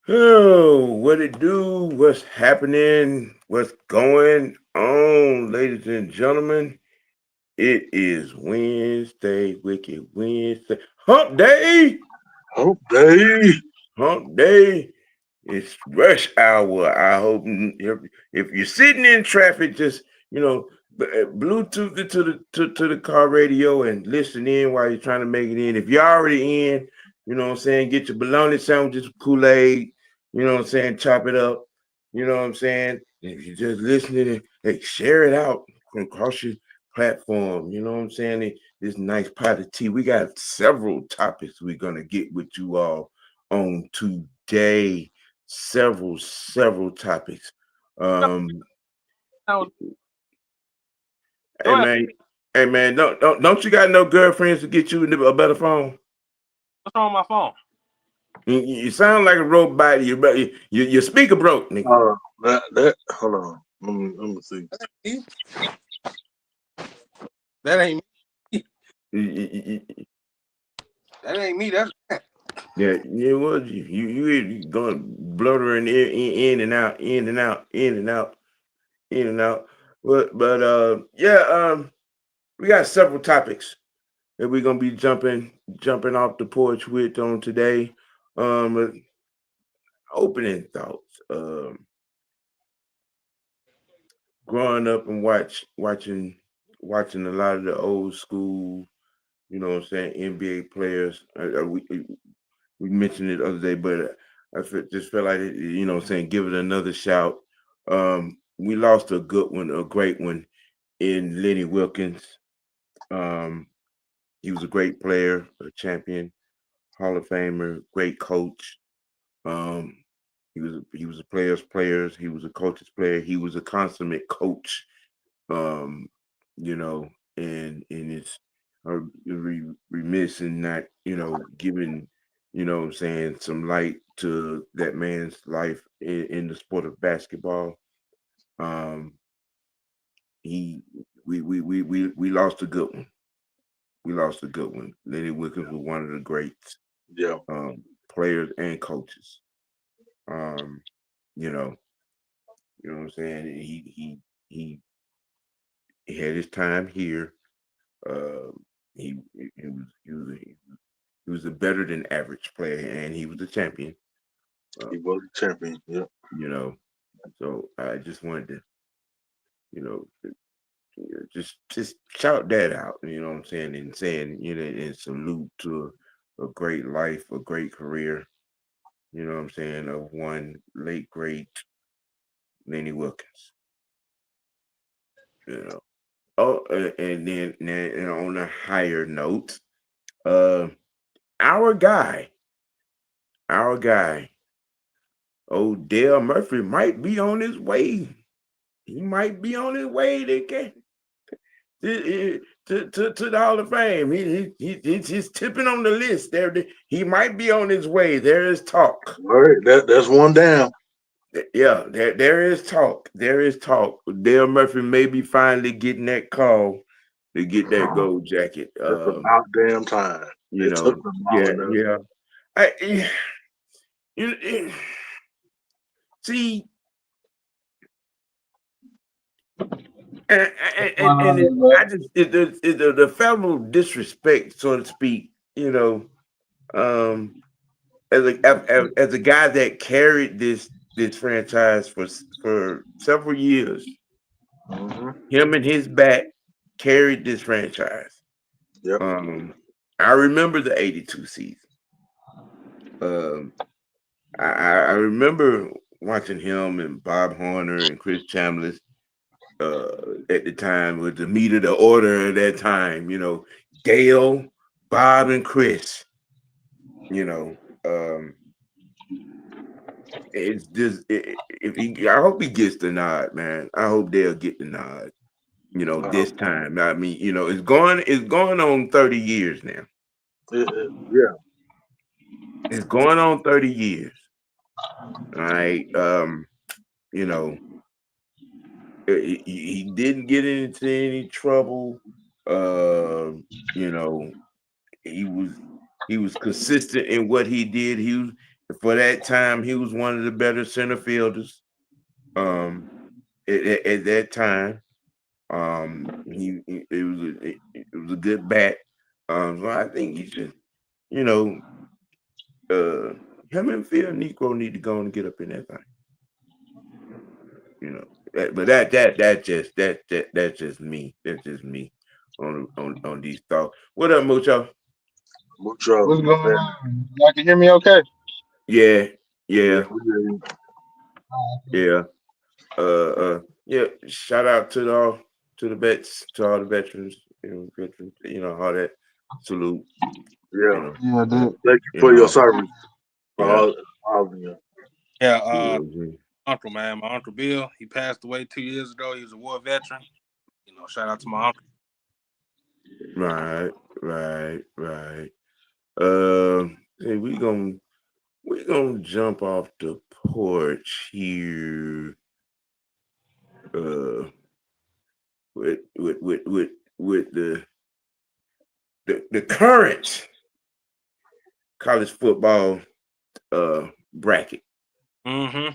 Oh, what it do? What's happening? What's going on, ladies and gentlemen? It is Wednesday, Wicked Wednesday, Hump Day. Hump Day. Hump Day. It's rush hour. I hope if you're sitting in traffic, just Bluetooth it to the car radio and listen in while you're trying to make it in. If you're already in, you know what I'm saying, get your bologna sandwiches, Kool-Aid, you know what I'm saying, chop it up, you know what I'm saying. If you're just listening, hey, share it out across your platform, you know what I'm saying. This nice pot of tea. We got several topics we're gonna get with you all on today. Several topics. Hey man, don't you got no girlfriends to get you a better phone? What's wrong with my phone? You sound like a robot. Your speaker broke, nigga. Hold on. Let me see. That ain't me. That ain't me. That's that. Yeah, it was you going bluttering in and out, in and out, in and out, in and out. But we got several topics that we're gonna be jumping off the porch with on today. Opening thoughts. Growing up and watching a lot of the old school, you know what I'm saying, NBA players. We mentioned it the other day, but I just felt like it, you know what I'm saying, give it another shout. We lost a good one, a great one in Lenny Wilkins. He was a great player, a champion, Hall of Famer, great coach. He was a player's player. He was a coach's player. He was a consummate coach. You know, and it's remiss in not, you know, giving, you know what I'm saying, some light to that man's life in the sport of basketball. We lost a good one. We lost a good one. Lenny Wilkins was one of the greats. Yeah. Players and coaches. You know what I'm saying? He had his time here. He was a better than average player, and he was a champion. He was a champion. Yeah. You know, so I just wanted to, you know, just shout that out. You know what I'm saying, and saying, you know, and salute to a great life, a great career. You know what I'm saying, of one late great Lenny Wilkins. You know. Oh, and then on a higher note, our guy, Dale Murphy might be on his way. He might be on his way to the Hall of Fame. He's tipping on the list there. He might be on his way. There is talk. All right, that's one down. Yeah, there is talk. There is talk. Dale Murphy may be finally getting that call to get that gold jacket. It's about damn time. You know, yeah. See, and I just the federal disrespect, so to speak. You know, as a guy that carried this franchise for several years, him and his back carried this franchise. Yep. I remember the '82 season. I remember watching him and Bob Horner and Chris Chambliss at the time with the meat of the order at that time. You know, Dale, Bob, and Chris. You know, it's just if he, I hope he gets the nod, man. I hope they'll get the nod. You know, this time. I mean, you know, it's going on 30 years now. Yeah. It's going on 30 years. All right. You know, he didn't get into any trouble. You know, he was consistent in what he did. He was, for that time, he was one of the better center fielders. At that time, it was a good bat. So I think he should, you know, him and Phil Negro need to go and get up in that thing. You know, but that's just me. That's just me on these thoughts. What up, Mucho? Mucho. What's going on? Y'all can hear me okay? Yeah. Yeah. Yeah. Shout out to the vets, to all the veterans, all that. Salute. Yeah. Yeah, dude. Thank you for your service. Yeah. All of you. Yeah, uncle, man. My Uncle Bill, he passed away 2 years ago. He was a war veteran. You know, shout out to my uncle. Right. Hey, we gonna jump off the porch here. With the current college football bracket Mm-hmm.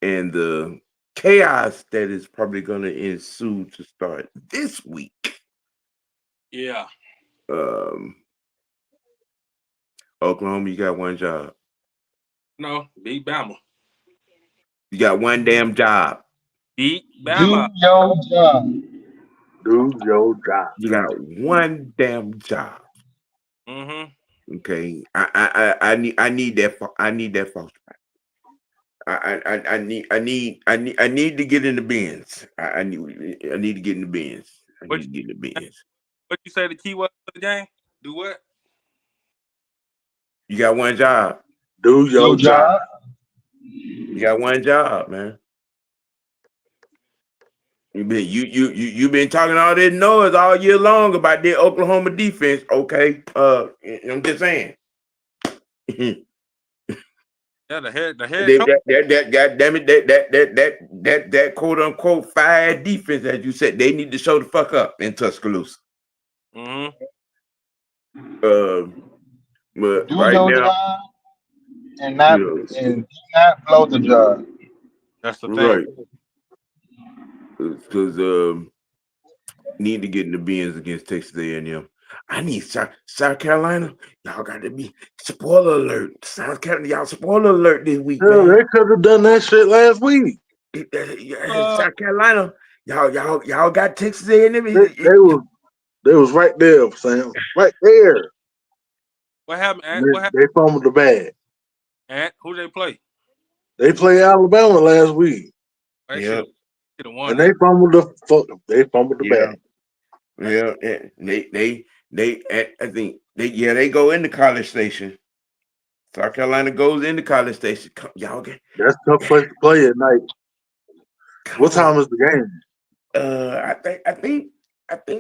and the chaos that is probably going to ensue to start this week. Yeah. Oklahoma, you got one job. No, beat Bama. You got one damn job. Beat Do Bama. your job. Do your job. You got one damn job. Mm-hmm. Okay, I need that false back. I need to get in the bins. I need to get in the bins. What you say the key was for the game? Do what? You got one job. Do your job. You got one job, man. You've been talking all this noise all year long about the Oklahoma defense. Okay, I'm just saying. Yeah, the head coach. God damn it, that quote unquote fire defense, as you said, they need to show the fuck up in Tuscaloosa. Mm-hmm. But Do right your now, job and do not blow the job. That's the thing. Right. Because need to get in the bins against Texas A&M. I need South Carolina. Y'all got to be spoiler alert. South Carolina, y'all spoiler alert this week, Yeah, man. they could have done that shit last week. South Carolina, y'all got Texas A&M. They was right there, Sam. Right there. What happened, Ant? They fumbled the bag. Ant, who they play? They played Alabama last week. They should have won. And they fumbled the bag. Yeah, I think they go into College Station. South Carolina goes into College Station. Y'all get that's a tough place to play at night. What time is the game? I think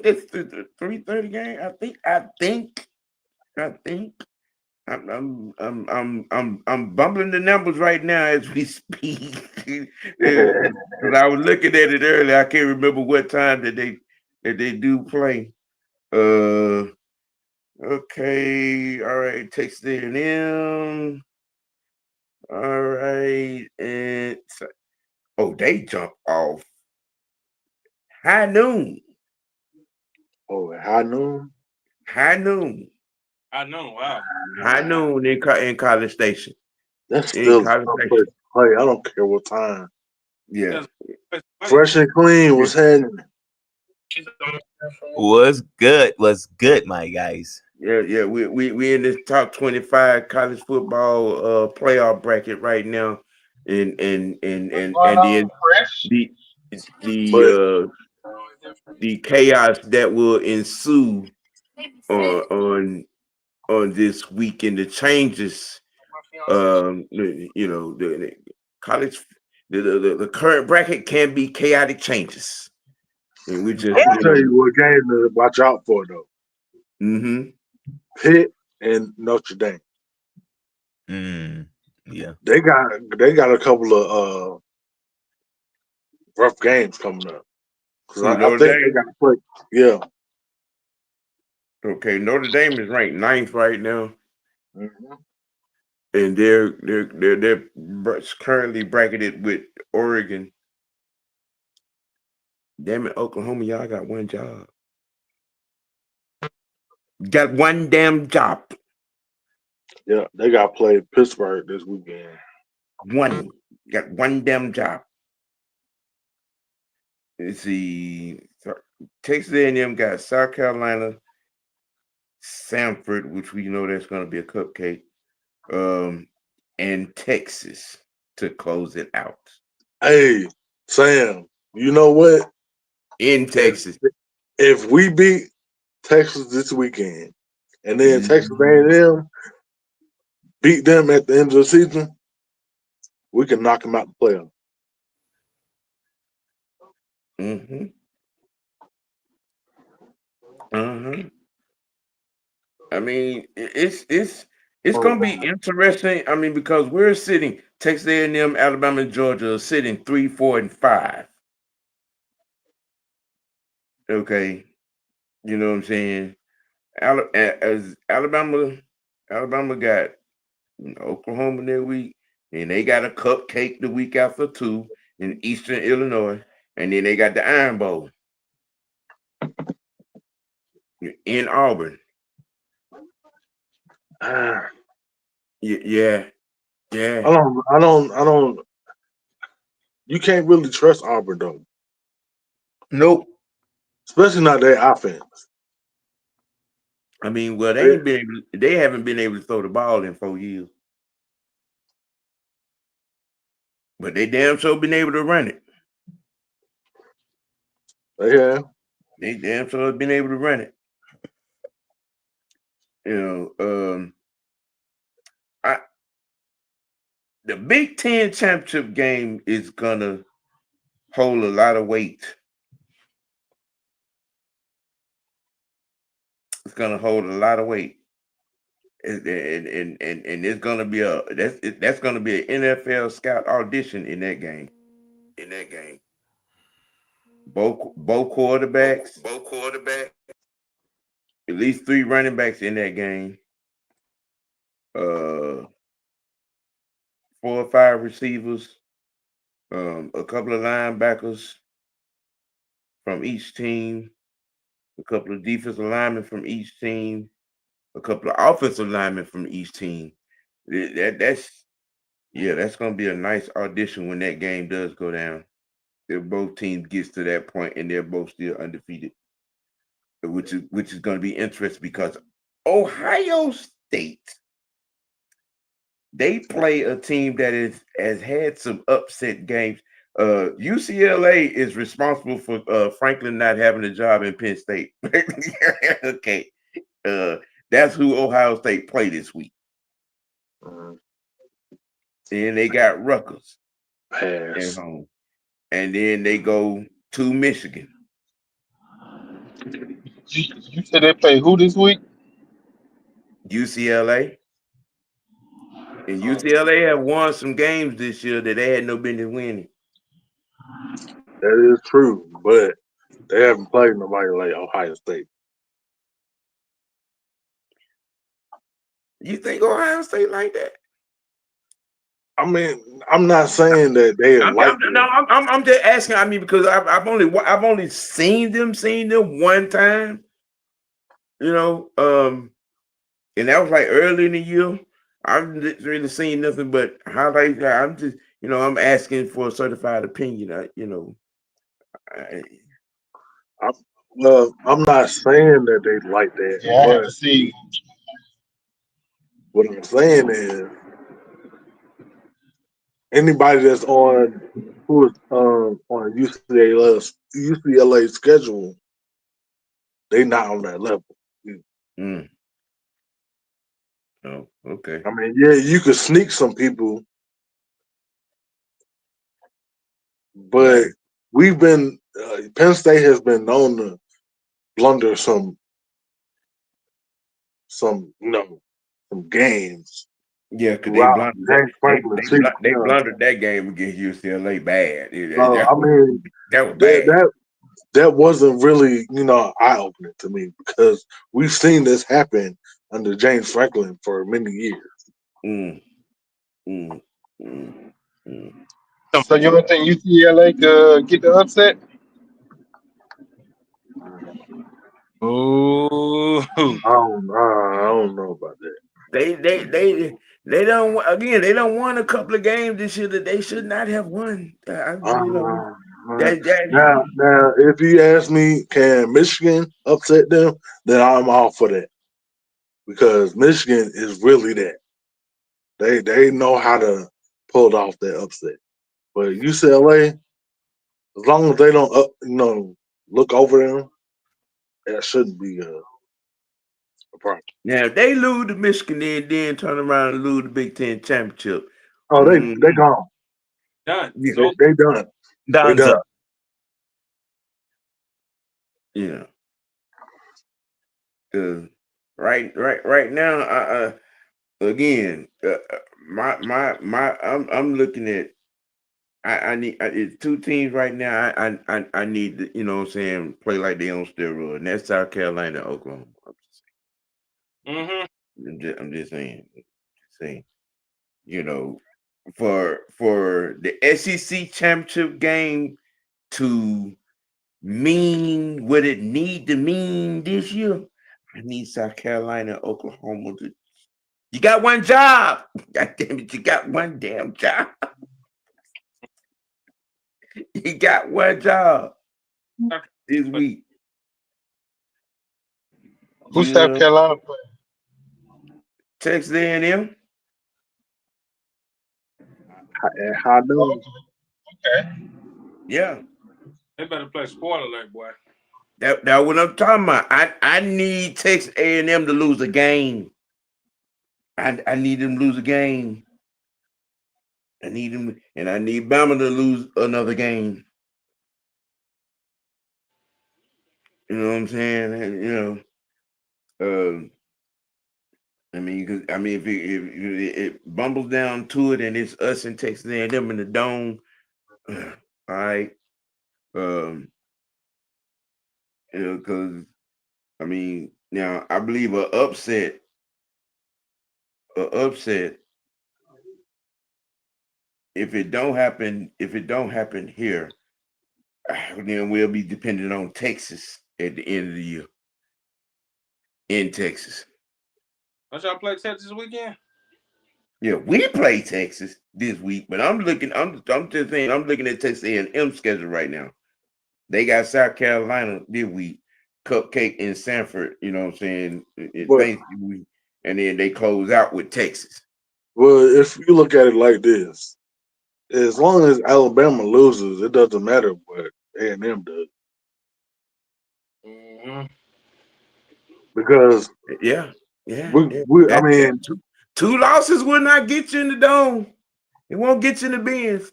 it's the 3:30 game. I think I'm bumbling the numbers right now as we speak. Because I was looking at it earlier. I can't remember what time that they do play. Okay, all right, Texas A&M. All right, and they jump off high noon. Oh, high noon. I know. Wow. High noon in College Station. That's still a tough place to play. I don't care what time. Yeah. Fresh and clean. What's happening? What's good, my guys? Yeah. We in this top 25 college football playoff bracket right now, and the chaos that will ensue on this week and the changes The college, the current bracket can be chaotic changes. And we just, I'll tell you what game to watch out for though. Mm-hmm. Pitt and Notre Dame. Yeah. They got a couple of rough games coming up. Because I think they got to play. Yeah. Okay, Notre Dame is ranked 9th right now. Mm-hmm. And they're currently bracketed with Oregon. Damn it, Oklahoma, y'all got one job. Got one damn job. Yeah, they got to play Pittsburgh this weekend. Got one damn job. Let's see. Texas A&M got South Carolina, Samford, which we know that's going to be a cupcake, and Texas to close it out. Hey, Sam, you know what? In Texas. If we beat Texas this weekend, and then Texas A&M beat them at the end of the season, we can knock them out the playoff. Mm-hmm. I mean, it's going to be interesting. I mean, because we're sitting Texas A&M, Alabama, and Georgia are sitting 3, 4, and 5. Okay, you know what I'm saying? As Alabama got Oklahoma that week, and they got a cupcake the week after too in Eastern Illinois, and then they got the Iron Bowl in Auburn. Yeah. I don't. You can't really trust Auburn though. Nope. Especially not their offense. I mean, well, they haven't been able to throw the ball in 4 years, but they damn sure been able to run it. Yeah, they damn sure have been able to run it. The Big Ten championship game is gonna hold a lot of weight. It's gonna hold a lot of weight, and it's gonna be that's gonna be an NFL scout audition in that game. Both quarterbacks. At least 3 running backs in that game. 4 or 5 receivers. A couple of linebackers from each team. A couple of defensive linemen from each team. A couple of offensive linemen from each team. That's going to be a nice audition when that game does go down. If both teams gets to that point and they're both still undefeated, which is going to be interesting because Ohio State, they play a team that has had some upset games. UCLA is responsible for Franklin not having a job in Penn State. Okay. That's who Ohio State play this week. And they got Rutgers at home. And then they go to Michigan. You said they play who this week? UCLA. And UCLA have won some games this year that they had no business winning. That is true, but they haven't played nobody like Ohio State. You think Ohio State like that? I mean, I'm not saying that they I'm just asking. I mean, because I've only seen them one time. And that was like early in the year. I've really seen nothing but highlights. I'm just, I'm asking for a certified opinion. I'm not saying that they like that. Yeah, I had to see. What I'm saying is, anybody that's on UCLA schedule, they not on that level. Oh, okay. I mean, yeah, you could sneak some people, but we've been Penn State has been known to blunder some some games Yeah, because they throughout blundered that. James Franklin season. They blundered that game against UCLA bad. So I mean, that was bad. that wasn't really eye opening to me because we've seen this happen under James Franklin for many years. Mm, mm, mm, mm. So you don't think UCLA could get the upset? Oh, I don't know about that. They don't won a couple of games this year that they should not have won. Now, That if you ask me, can Michigan upset them? Then I'm all for that because Michigan is really that. They know how to pull off that upset. But UCLA, as long as they don't look over them, that shouldn't be a problem. now if they lose to Michigan and then turn around and lose the Big Ten championship. Oh, they gone. done. Yeah. So They done. They done. Yeah. Right now, again, I'm looking at. I need it's two teams right now. I need to, what I'm saying, play like they on steroids, and that's South Carolina and Oklahoma. I'm just saying, for the SEC championship game to mean what it need to mean this year, I need South Carolina and Oklahoma to. You got one job. God damn it, you got one damn job. You got one job this week. Who's South Carolina playing? Texas A&M. How do? Okay. Yeah. they better play spoiler alert, boy. That what I'm talking about. I need Texas A&M to lose a game. I need them to lose a game. I need them, and I need Bama to lose another game. You know what I'm saying? And, if it bumbles down to it, and it's us and Texas A&M in the dome, all right. Because now I believe an upset. If it don't happen here, then we'll be dependent on Texas at the end of the year in Texas. Don't y'all play Texas this weekend? Yeah, we play Texas this week, but I'm just saying, I'm looking at Texas A&M schedule right now. They got South Carolina this week, Cupcake in Sanford, you know what I'm saying? Thanksgiving, and then they close out with Texas. Well, if you look at it like this, as long as Alabama loses, it doesn't matter what A&M does. Because I mean, two losses will not get you in the dome. It won't get you in the bins.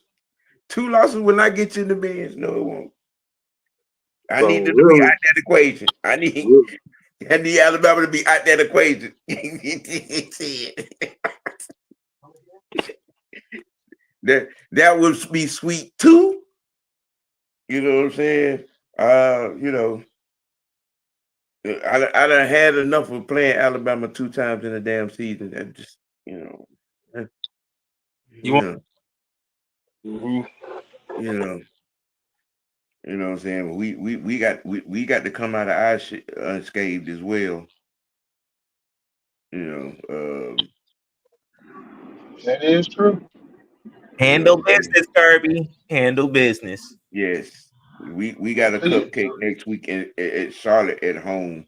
Two losses will not get you in the bins. No, it won't. I need them to be out that equation. I need Alabama to be out that equation. that would be sweet too. You know what I'm saying? I done had enough of playing Alabama 2 times in a damn season. That just, You know what I'm saying? We got to come out of our shit unscathed as well. That is true. Handle business, Kirby. Handle business. Yes, we got a cupcake next week at Charlotte at home,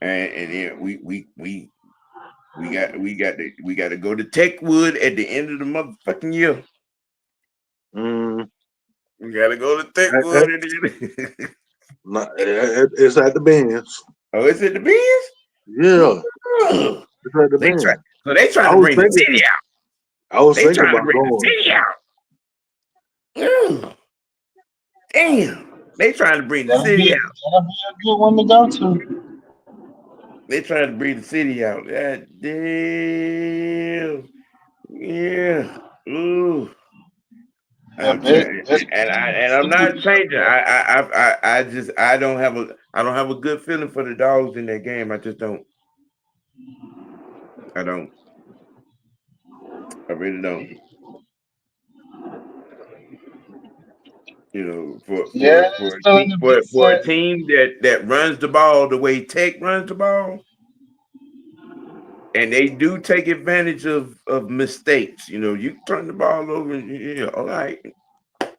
and then we got to go to Techwood at the end of the motherfucking year. We got to go to Techwood. It's at the Benz. Oh, it's at the Benz? Yeah. It's at the Benz. So they trying to bring the city out. I was They thinking trying to about bring the going. city out. Damn. They trying to bring the city out. That'll be a good one to go to. They trying to bring the city out. God damn. Yeah. Ooh. Yeah, I'm not changing. I don't have a good feeling for the dogs in that game. I just don't. I don't. I really don't. You know, it's still in the big for a set. team that runs the ball the way Tech runs the ball, and they do take advantage of mistakes. You know, you turn the ball over, and all right,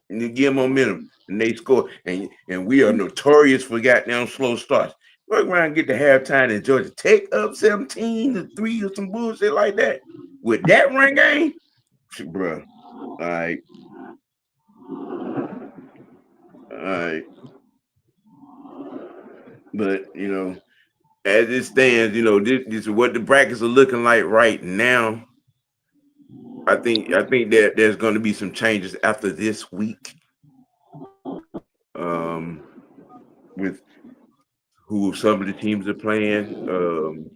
and you give them momentum, and they score. And we are notorious for goddamn slow starts. Work around and get to halftime in Georgia Tech up 17-3 or some bullshit like that. With that run game, bro. All right. But you know, as it stands, you know, this is what the brackets are looking like right now. I think that there's going to be some changes after this week. With who some of the teams are playing.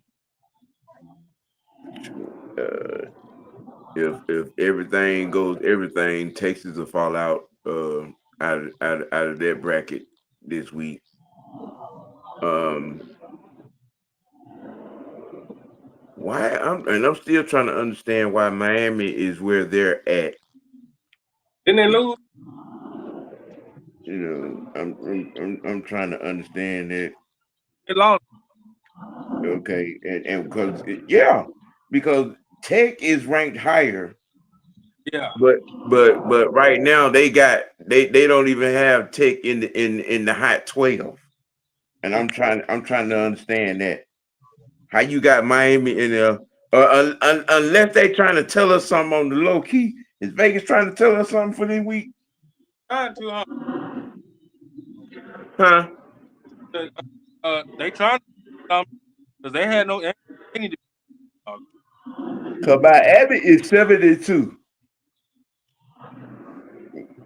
If everything goes, Texas will fall out of that bracket this week. Why I'm still trying to understand why Miami is where they're at. Didn't they lose? You know, I'm trying to understand it. They lost. Okay, and because Tech is ranked higher. Yeah. But right now they don't even have Tech in the hot 12. And I'm trying to understand that. How you got Miami in there? Unless they trying to tell us something on the low key. Is Vegas trying to tell us something for this week? Trying to, Huh? They trying to because they had no any. Because by Abbott is 72.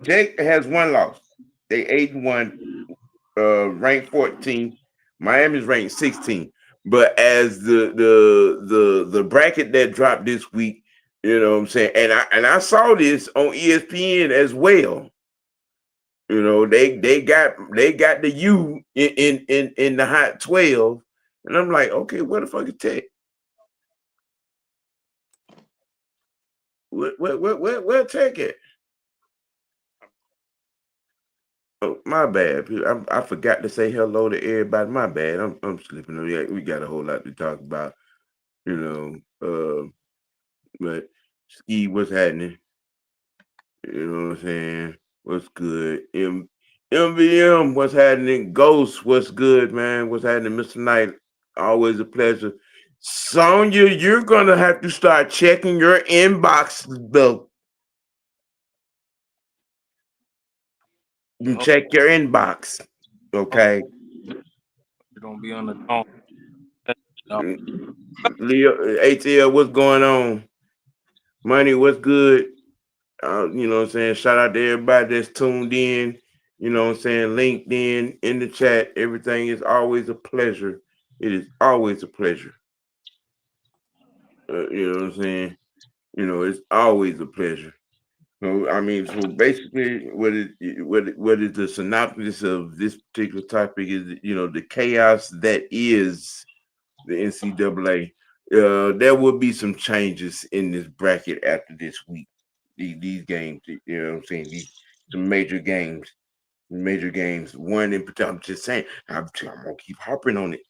Jake has one loss. They 8-1, ranked 14. Miami's ranked 16. But as the bracket that dropped this week, you know what I'm saying, and I saw this on ESPN as well. You know, they got the U in the hot 12, and I'm like, okay, where the fuck is Tech? Where Tech at? Oh, my bad. I forgot to say hello to everybody. My bad. I'm slipping. We got a whole lot to talk about, you know. But Ski, what's happening? You know what I'm saying? What's good? MVM, what's happening? Ghost, what's good, man? What's happening, Mr. Knight? Always a pleasure. Sonya, you're gonna have to start checking your inbox, though. You check your inbox, okay? You're gonna be on the phone. Leo, ATL, what's going on? Money, what's good? You know what I'm saying? Shout out to everybody that's tuned in. You know what I'm saying? LinkedIn, in the chat. Everything is always a pleasure. It is always a pleasure. You know what I'm saying? You know, it's always a pleasure. So, I mean, so basically, what is the synopsis of this particular topic is, you know, the chaos that is the NCAA. There will be some changes in this bracket after this week. These games, you know what I'm saying? Some major games. One in particular, I'm just saying, I'm gonna keep harping on it.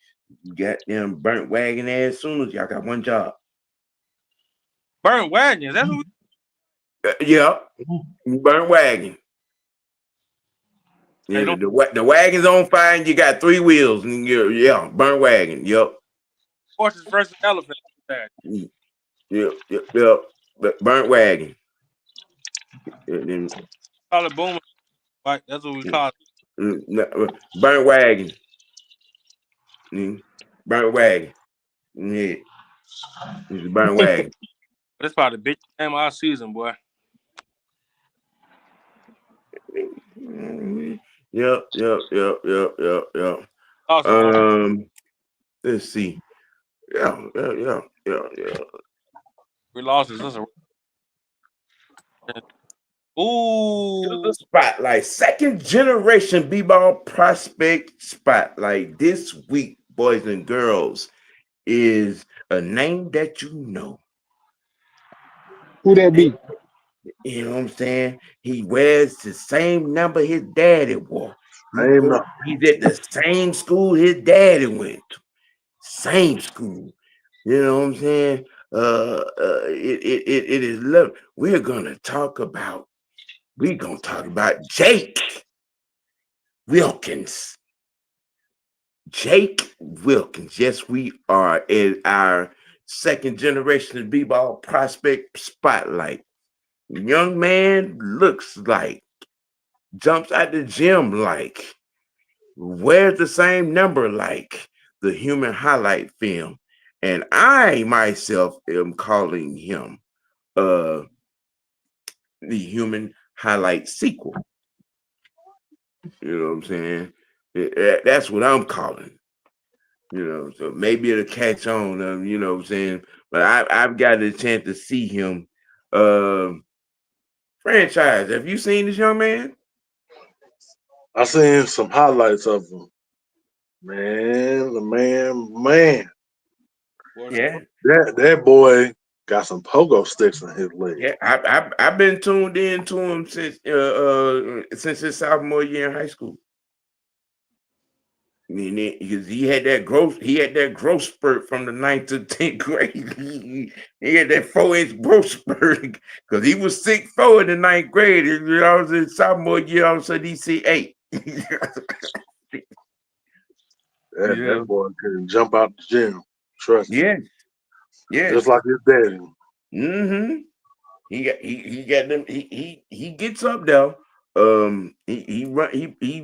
You got them burnt wagon ass sooners. Y'all got one job. Burnt wagons. That's what we. Yeah, burnt wagon. Hey, Yeah, the wagon's on fire and you got 3 wheels and burnt wagon. Yep. Horses versus elephants. Yep. Burnt wagon. Then Call it booming. Right. That's what we call it. burnt wagon. Burnt wagon. Yeah. He's a bandwagon. That's probably the biggest game of our season, boy. Yep. Let's see. Yeah. We lost this. Ooh. The spotlight. Second generation B-ball prospect spotlight this week, boys and girls, is a name that you know. Who that be? You know what I'm saying? He wears the same number his daddy wore. He's at the same school his daddy went to. Same school. You know what I'm saying? It is love. We're gonna talk about Jake Wilkins. Jake Wilkins. Yes, we are in our second generation B-ball prospect spotlight. Young man looks like, jumps out the gym like, wears the same number like the human highlight film. And I myself am calling him the human highlight sequel. You know what I'm saying? That's what I'm calling. You know, so maybe it'll catch on, you know what I'm saying? But I've got a chance to see him. Franchise, have you seen this young man? I seen some highlights of him. Man. Yeah. That boy got some pogo sticks in his leg. Yeah, I've been tuned in to him since his sophomore year in high school. I mean, because he had that growth spurt from the 9th to 10th grade. He had that 4-inch growth spurt because he was 6'4" in the 9th grade. I was in sophomore year, all of a sudden he see 8. That boy can jump out the gym. Trust me. Yeah. Just like his daddy. Mm-hmm. He got them. He gets up there. He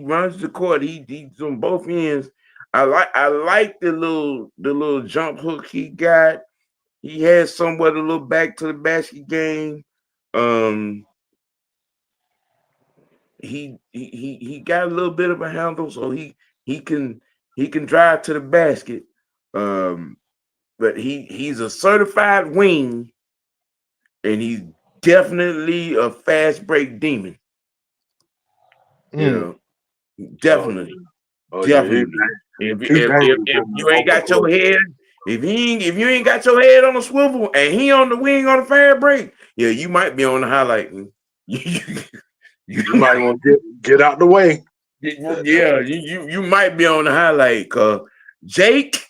runs the court. He's on both ends. I like the little jump hook he got. He has somewhat a little back to the basket game. He got a little bit of a handle, so he can drive to the basket. But he's a certified wing, and he's definitely a fast break demon. You know, definitely. Definitely. If you ain't got your head, if you ain't got your head on a swivel and he on the wing on a fast break, yeah, you might be on the highlight. You might want to get out the way. Yeah, you might be on the highlight. Jake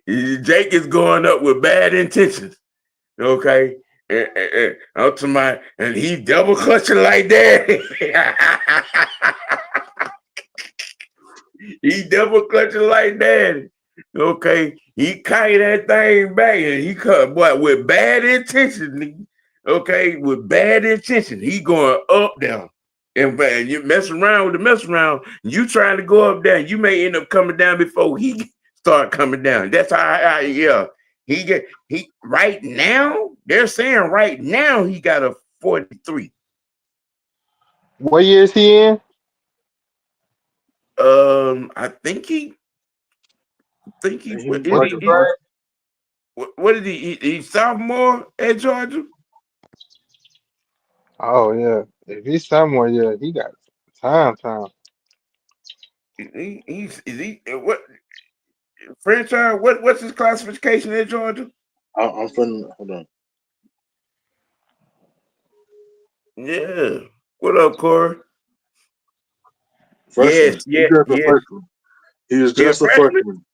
is going up with bad intentions. Okay. And he double clutching like that. He double clutching like that. Okay. He kite that thing back and he cut with bad intentions. Okay, with bad intentions. He going up down. And you mess around with the mess around, you trying to go up there, you may end up coming down before he start coming down. That's how he right now, they're saying right now he got a 43. What year is he in? I think he what did he's sophomore at Georgia? Oh yeah. If he's somewhere, yeah, he got time. Is he what franchise? What's his classification at Georgia? I'm from hold on. Yeah. What up, Corey? Freshman. Yes. He was just a freshman.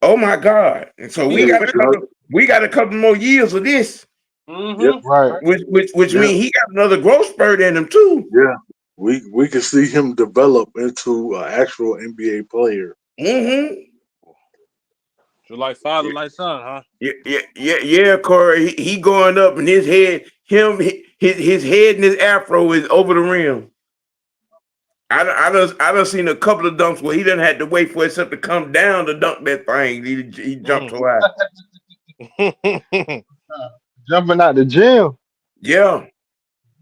Oh my God! And so we got a couple more years of this. Mm-hmm. Yep. Right. Which means he got another growth spurt in him too. Yeah. We can see him develop into an actual NBA player. Mm-hmm. So like father, like son, huh? Yeah, Corey. He going up and his head, his head and his afro is over the rim. I done seen a couple of dunks where he didn't have to wait for himself to come down to dunk that thing. He jumped so high. Jumping out the gym. Yeah.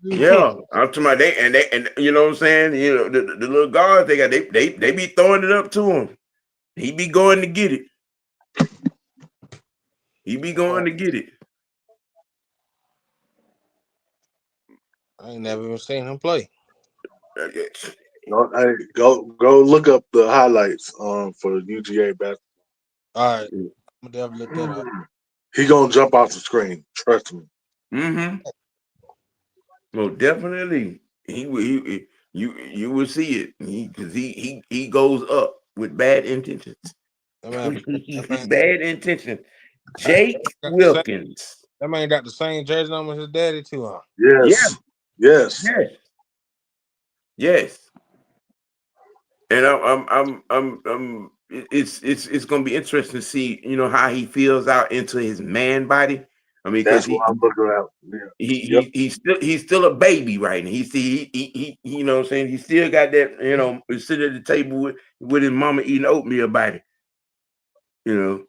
Yeah, I'm talking about and you know what I'm saying. You know the little guards they be throwing it up to him. He be going to get it. He be going to get it. I ain't never even seen him play. No, hey, go look up the highlights for UGA basketball. All right, I'm gonna definitely look that up. He gonna jump off the screen. Trust me. Mm-hmm. Well, definitely. You will see it. Because he goes up with bad intentions. Bad intentions. Jake Wilkins. That man got the same jersey number as his daddy too, huh? Yes. Yeah. Yes. Yes. And I'm it's gonna be interesting to see, you know, how he feels out into his man body. I mean, because That's what I'm looking at. Yeah. he's still a baby right now. He you know what I'm saying, he still got that, you know, sitting at the table with his mama eating oatmeal body, you know.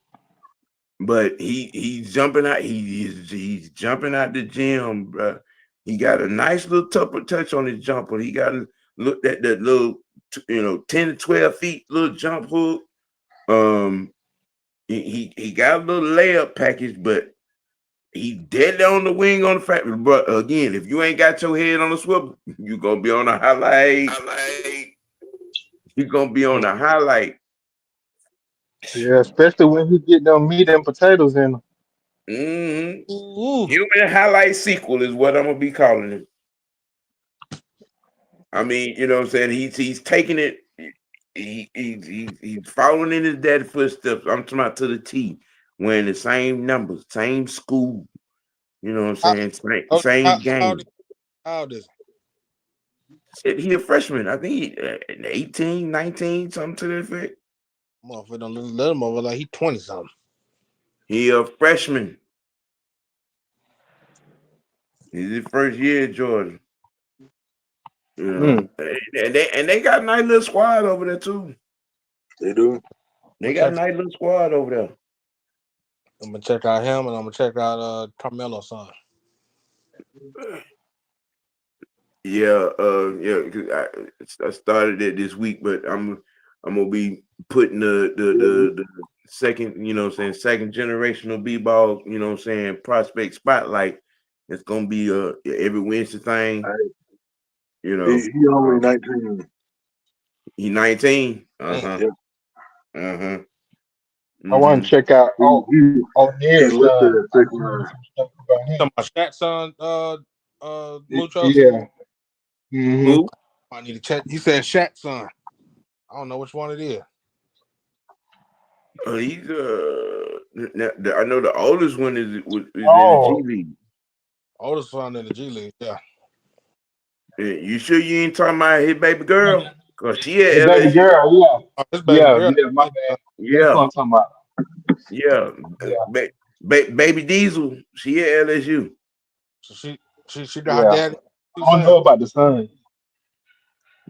But he's jumping out. He's jumping out the gym, bro. He got a nice little touch on his jumper. He got looked at that little, 10 to 12 feet little jump hook. He got a little layup package, but he dead on the wing on the factory. But again, if you ain't got your head on the swivel, you gonna be on a highlight. You gonna be on a highlight. Yeah, especially when he get them meat and potatoes in them. Mm-hmm. Human highlight sequel is what I'm gonna be calling it. I mean, you know what I'm saying? He's taking it. He's following in his dad's footsteps. I'm talking about to the T, wearing the same numbers, same school. You know what I'm saying? Same game. How old is He a freshman. I think he 18, 19, something to that effect. Motherfucker don't let him over like he 20 something. He a freshman. He's his first year at Georgia. You know, and they got a nice little squad over there too. They do. They got a nice little squad over there. I'm gonna check out him, and I'm gonna check out Carmelo's son. Yeah, I started it this week, but I'm gonna be putting the second, you know what I'm saying, second generational b-ball, you know what I'm saying, prospect spotlight. It's gonna be every Wednesday thing. You know, he only 19. He 19. Yep. I want to check out He listed at 6'9". Talking about Shaq's son, Mucho. Yeah. Mm-hmm. Who? I need to check. He said Shaq's son. I don't know which one it is. He's I know the oldest one is in the G League. Oldest son in the G League, yeah. You sure you ain't talking about his baby girl? Cause she at his LSU. baby girl, yeah. Oh, his baby girl. Yeah, my bad. Yeah. That's what I'm talking about. Yeah. Baby Diesel, she at LSU. So she got her daddy. I don't know about the son.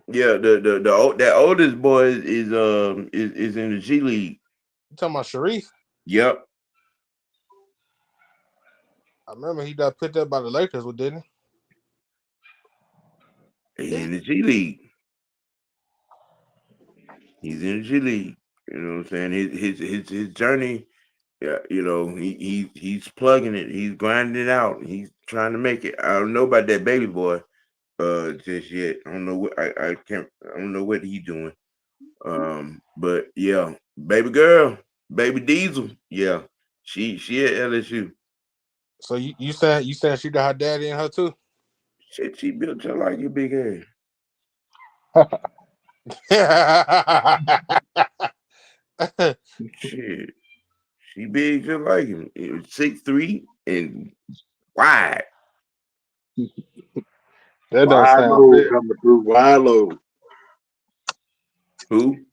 Yeah, that oldest boy is in the G League. You talking about Sharif? Yep. I remember he got picked up by the Lakers, didn't he? He's in the G League. He's in the G League. You know what I'm saying? His journey, yeah, you know, he's plugging it, he's grinding it out, he's trying to make it. I don't know about that baby boy just yet. I don't know what I don't know what he's doing. But yeah, baby girl, baby Diesel, yeah, she at LSU. So you said she got her daddy in her too? Shit, she built just like your big ass. Shit, she big just like him. 6'3" and wide. That don't sound fair. Coming through wide load. Who?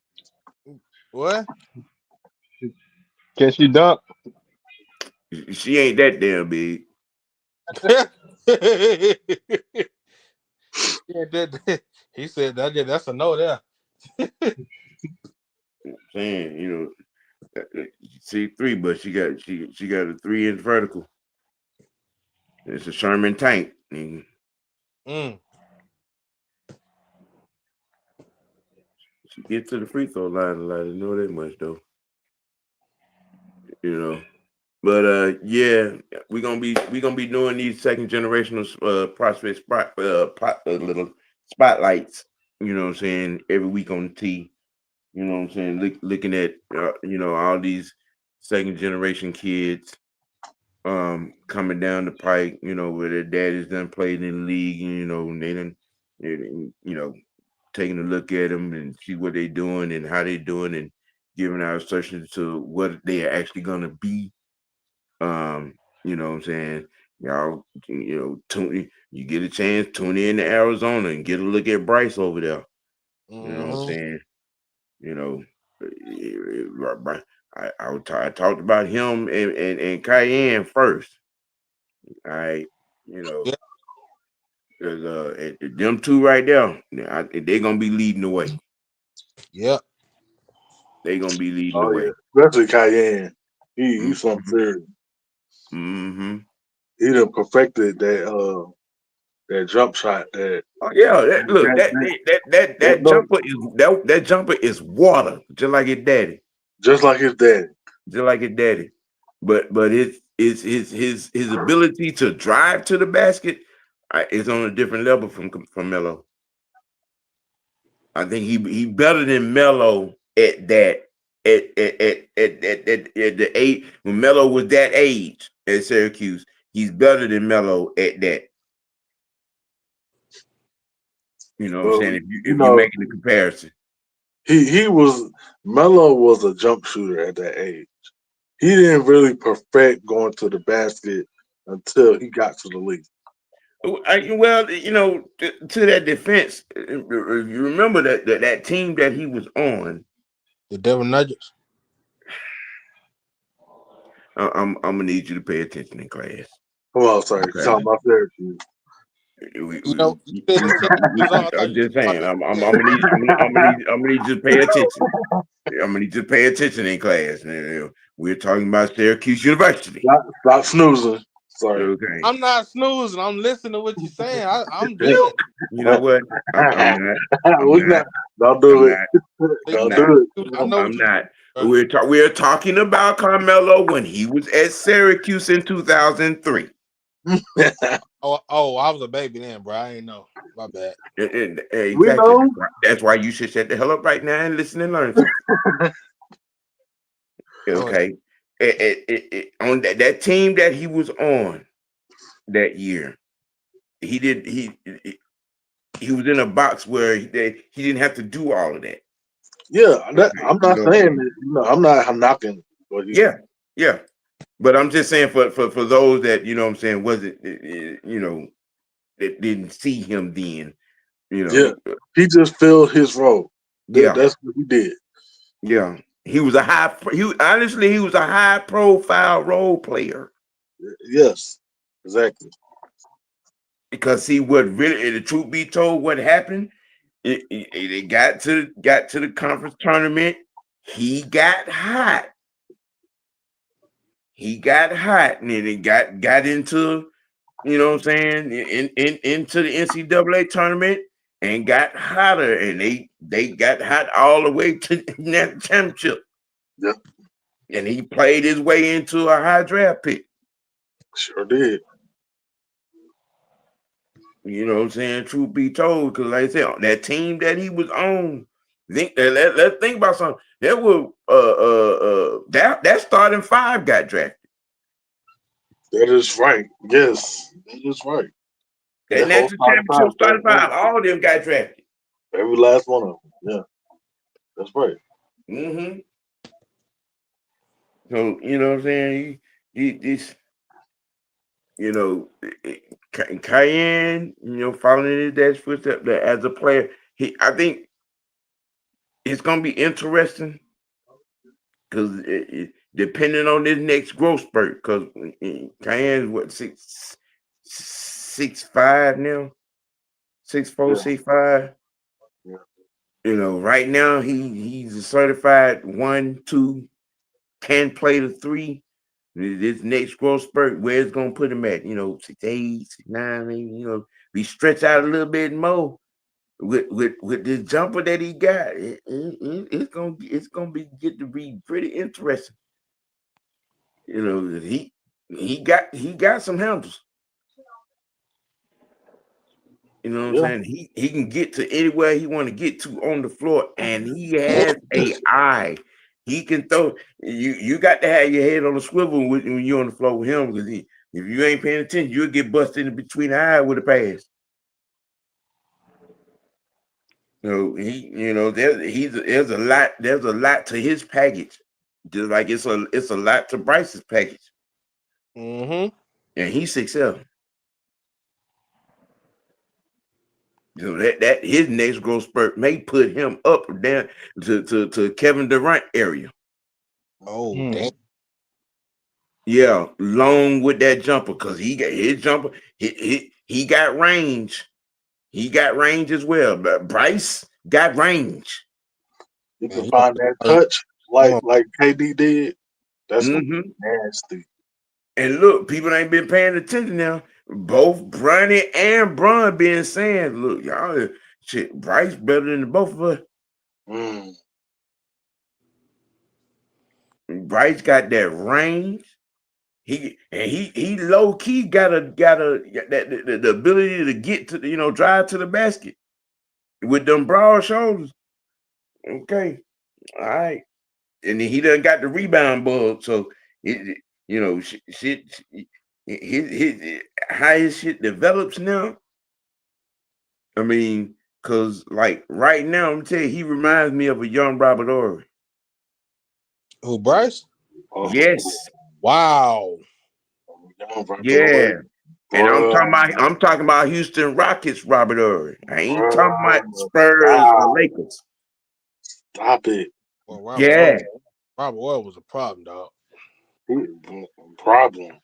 What? Can she dunk? She ain't that damn big. He said that's a no there. Saying, you know, C3, but she got a 3 inch vertical. It's a Sherman tank. Mm. She get to the free throw line a lot. I know that much though. You know. But yeah, we're gonna be doing these second generational prospect little spotlights. You know what I'm saying? Every week on the T. You know what I'm saying? Looking at all these second generation kids coming down the pike. Where their daddies done played in the league. And they done taking a look at them and see what they doing and how they doing and giving our assertions to what they are actually gonna be. You know what I'm saying? Y'all, you get a chance, tune in to Arizona and get a look at Bryce over there. You know what I'm saying? I talked about him and Cayenne first. All right. Because them two right there, they're gonna be leading the way. Yep. They're gonna be leading the way. Yeah. Especially Cayenne. He's something serious. Mm-hmm. He done perfected that jump shot. That that jumper is water, just like his daddy. Just like his daddy. Just like his daddy. But it's his ability to drive to the basket is on a different level from Melo. I think he better than Melo at that. At the age when Melo was that age at Syracuse, he's better than Melo at that. You know what I'm saying? If you're making the comparison. Melo was a jump shooter at that age. He didn't really perfect going to the basket until he got to the league. Well, to that defense, you remember that team that he was on, the Denver Nuggets. I'm gonna need you to pay attention in class. Oh, sorry, okay. Talking about Syracuse. I'm just saying. I'm gonna need you to pay attention. I'm gonna need you to pay attention in class. We're talking about Syracuse University. Stop snoozing. Sorry. Okay. I'm not snoozing. I'm listening to what you're saying. I'm doing. You know what? I'm not. Don't do it. Don't do it. I'm not. We're talking about Carmelo when he was at Syracuse in 2003. I was a baby then, bro. I ain't know. My bad. Exactly. That's why you should shut the hell up right now and listen and learn something. Okay. On that team that he was on that year, he was in a box where he didn't have to do all of that. Yeah, I'm not saying that. I'm not knocking. Yeah. But I'm just saying for those that what I'm saying wasn't that didn't see him then. Yeah, he just filled his role. That's what he did. Yeah, he was a high profile role player. Yes, exactly. Because see, what really, the truth be told, what happened? It got to the conference tournament. He got hot. And then it got into, what I'm saying, into the NCAA tournament and got hotter, and they got hot all the way to the national championship. Yep. And he played his way into a high draft pick. Sure did. You know what I'm saying? Truth be told, because like I said, that team that he was on, let's think about something. There were that starting 5 got drafted. That is right. Yes, that is right. That national championship starting 5, all of them got drafted. Every last one of them. Yeah, that's right. Mm-hmm. So you know what I'm saying? Cayenne, following his dad's footsteps as a player, I think it's gonna be interesting because depending on this next growth spurt, because Cayenne's what 6'5" now, 6'4", 6'5". Yeah. Right now he's a certified 1-2 can play the 3. This next growth spurt, where it's gonna put him at? 6'8", 6'9", maybe. Be stretched out a little bit more with this jumper that he got. It's gonna get to be pretty interesting. He got some handles. You know what I'm saying? He can get to anywhere he want to get to on the floor, and he has a eye. He can throw. You got to have your head on the swivel when you're on the floor with him, because if you ain't paying attention, you'll get busted in between the eye with a pass. There's a lot to his package, just like it's a lot to Bryce's package. Mm-hmm. And he's 6'7". That his next growth spurt may put him up or down to Kevin Durant area. Oh, damn. Yeah, long with that jumper, because he got his jumper. He got range. He got range as well. But Bryce got range. You can find that touch like KD did. That's gonna be nasty. And look, people ain't been paying attention now. Both Bronny and Bron been saying, look, y'all, shit, Bryce better than the both of us. Bryce got that range. He low key got the ability to get to drive to the basket with them broad shoulders. Okay, all right, and then he done got the rebound bug. So how his shit develops now. I mean, cause like right now, I'm tell you, he reminds me of a young Robert Ory. Who, Bryce? Yes. Wow. Yeah. And I'm talking about Houston Rockets Robert Ory. I ain't talking about Spurs or Lakers. Stop it. Well, Robert Ory was a problem, dog. Problem.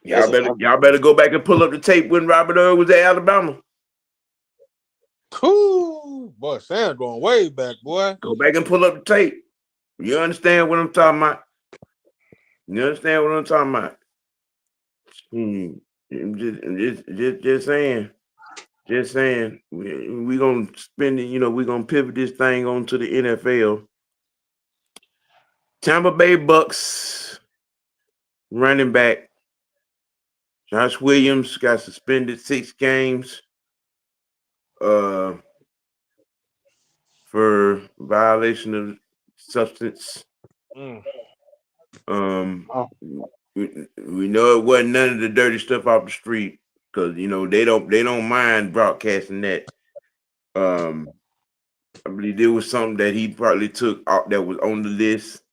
Y'all better go back and pull up the tape when Robert Ory was at Alabama. Cool. Boy, Sam's going way back, boy. Go back and pull up the tape. You understand what I'm talking about? Just saying. Just saying. We're gonna spend it, we're gonna pivot this thing onto the NFL. Tampa Bay Bucks running back Josh Williams got suspended 6 games for violation of substance. We know it wasn't none of the dirty stuff off the street, because they don't mind broadcasting that. I believe there was something that he probably took out that was on the list,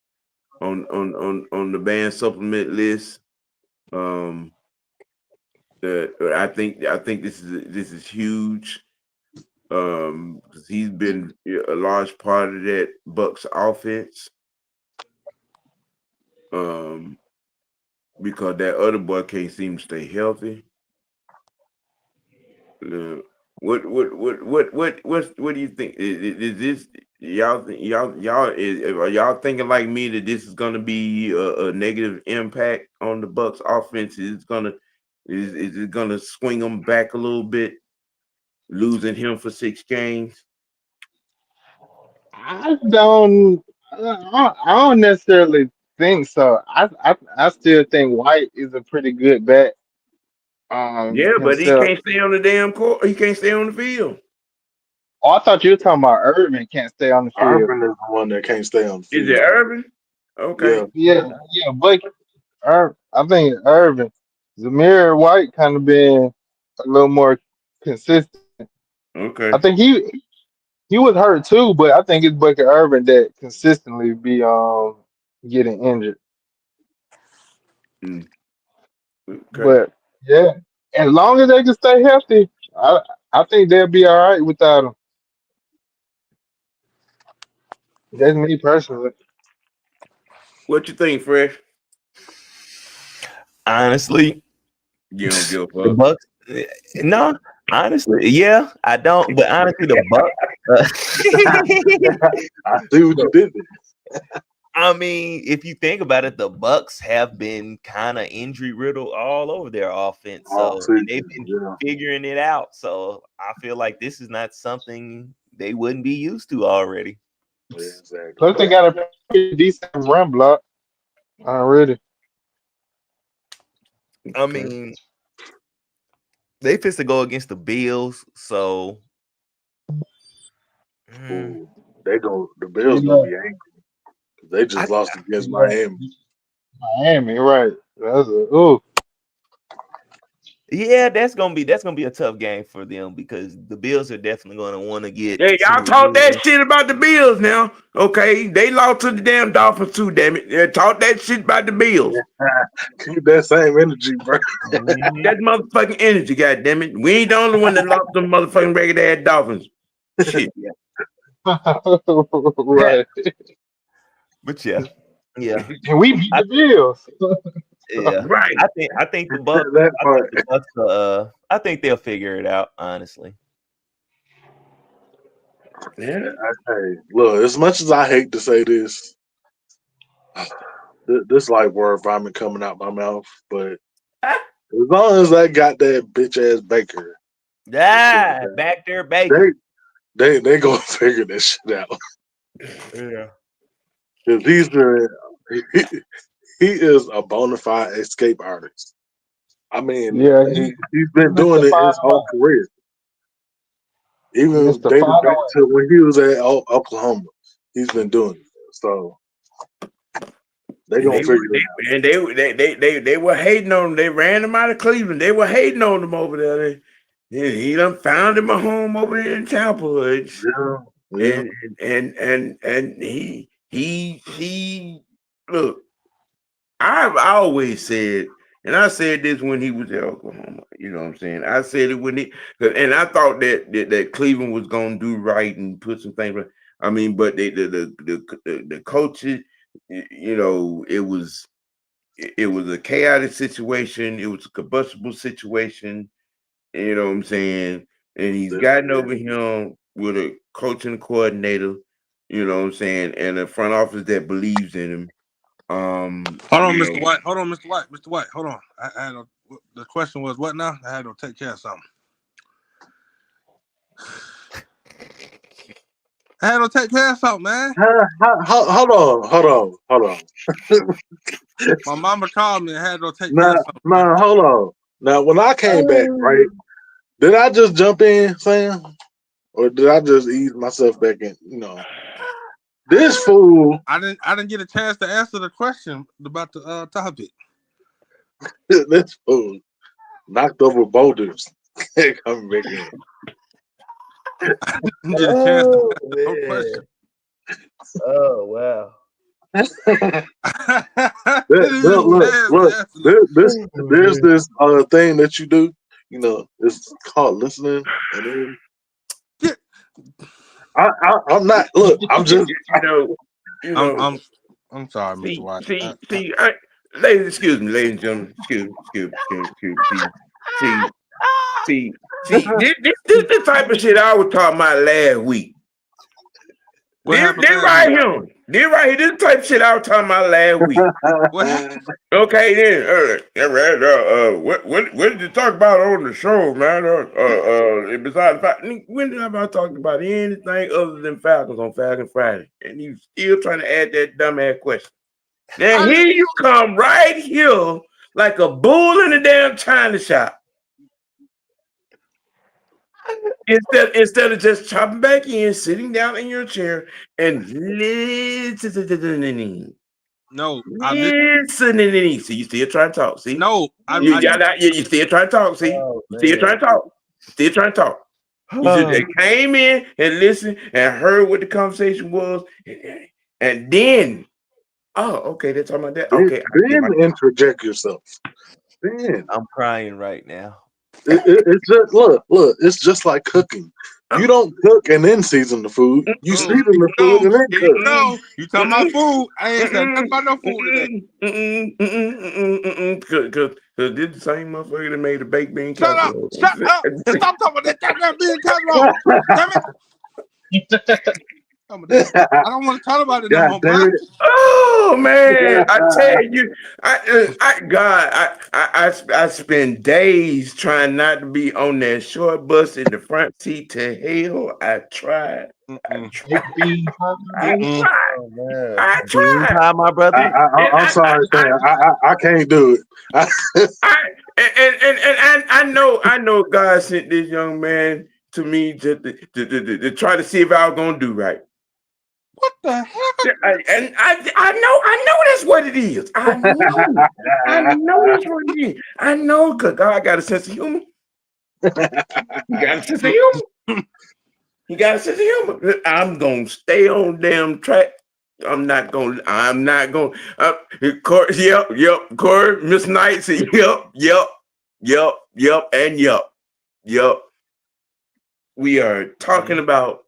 on the band supplement list. I think this is huge, because he's been a large part of that Bucks offense. Because that other boy can't seem to stay healthy. What do you think? Is this are y'all thinking like me that this is gonna be a negative impact on the Bucks offense? Is it gonna swing them back a little bit, losing him for 6 games? I don't necessarily think so. I still think White is a pretty good bet. Yeah, but he can't stay on the damn court. He can't stay on the field. Oh, I thought you were talking about Irvin can't stay on the field. Irvin is the one that can't stay on the field. Is it Irvin? Okay. Yeah, but I think Irvin. Zamir White kind of been a little more consistent. Okay. I think he was hurt too, but I think it's Bucket Irvin that consistently be getting injured. Okay. But yeah, as long as they can stay healthy, I think they'll be all right without him. That's me personally. What you think, Fresh? Honestly, you don't give a the fuck. Bucks. No, honestly, yeah, I don't. But honestly, the Bucks. I see what you did there. I mean, if you think about it, the Bucks have been kind of injury riddled all over their offense, All so and they've season, been yeah. figuring it out. So I feel like this is not something they wouldn't be used to already. Yeah, exactly. Plus, they got a pretty decent run block already. I mean, they fist to go against the Bills, so Ooh, the You Bills gonna know, be angry. They just I, lost against you know, Miami. Miami, right? That's a yeah, that's gonna be a tough game for them because the Bills are definitely gonna want to get Hey, some y'all talk that revenge. shit about the Bills now. Okay, they lost to the damn Dolphins too. Damn it, yeah, talk that shit about the Bills. Keep that same energy, bro. Mhm. That motherfucking energy, goddamn it. We ain't the only one that lost them motherfucking regular ass Dolphins. Shit. right. But yeah, And we beat I, the Bills. yeah. Right. I think the Bucks. That I part. think the Bucks. I think they'll figure it out. Honestly. Yeah. Hey, look, as much as I hate to say this, this like word vomit coming out my mouth, but as long as I got that bitch ass Baker, Yeah, back there, Baker. they gonna figure this shit out. Yeah. Because he is a bona fide escape artist. I mean, Yeah, he's been missed doing the it his final. whole career. Even Missed the dating back final. to when he was at Oklahoma, he's been doing it. So they And gonna they were figure it out. they were hating on him. They ran him out of Cleveland. They were hating on him over there. He done found him a home over there in Tampa. Yeah. And he look. I always said, and I said this when he was at Oklahoma. You know what I'm saying? I said it when and I thought that Cleveland was gonna do right and put some things right. I mean, but the coaches, you know, it was a chaotic situation. It was a combustible situation. You know what I'm saying? And he's gotten over him with a coaching coordinator. You know what I'm saying? And a front office that believes in him. Hold on, Mr. White. Hold on, Mr. White. Mr. White, hold on. The question was what now? I had to take care of something. Man. Hold on. My mama called me and had to take care of something. Nah, hold on. Now, when I came back, right, did I just jump in, Sam? Or did I just ease myself back in? You know, this fool. I didn't get a chance to answer the question about the topic. This fool knocked over boulders. Coming back in. Didn't get a chance to answer the question. Oh wow. Look, there's this thing that you do, you know, it's called listening, and then I'm not. Look, I'm just, you know. I'm sorry, Mr. White. Ladies, excuse me, ladies and gentlemen, excuse me. See, this the type of shit I was talking about last week. This right here, this the type of shit I was talking about last week. What happened? Okay, then, what did you talk about on the show, man? Besides the fact, when did I talk about anything other than Falcons on Falcon Friday? And you still trying to add that dumbass question. Now here you come right here like a bull in a damn china shop. Instead of just chopping back in, sitting down in your chair and listening. No, Listening. See, you still trying to talk. See? No, you still trying to talk. See? Oh, you still trying to talk. Still trying to talk. You just came in and listened and heard what the conversation was, and then, oh, okay, they're talking about that. Okay, then interject yourself. Then I'm crying right now. it's just look. It's just like cooking. You don't cook and then season the food. You season the food and then cook. No, you talking about food? I ain't said nothing about no food today. Because this the same motherfucker that made a baked bean Shut casserole. up! And stop talking about that goddamn bean casserole! Damn it! about that. I don't want to talk about it no more, bro. Oh man, I tell you, I spend days trying not to be on that short bus in the front seat to hell. I tried. I tried. I tried. Oh man, I dream tried. time, my brother. I'm sorry, Sam. I can't do it. I know God sent this young man to me to try to see if I was gonna do right. What the hell? I know that's what it is. I know that's what it is. I know because God got a sense of humor. He got a sense of humor. He got a sense of humor. I'm gonna stay on damn track. I'm not going. Corey, Miss Knight said, yep, and yep. We are talking about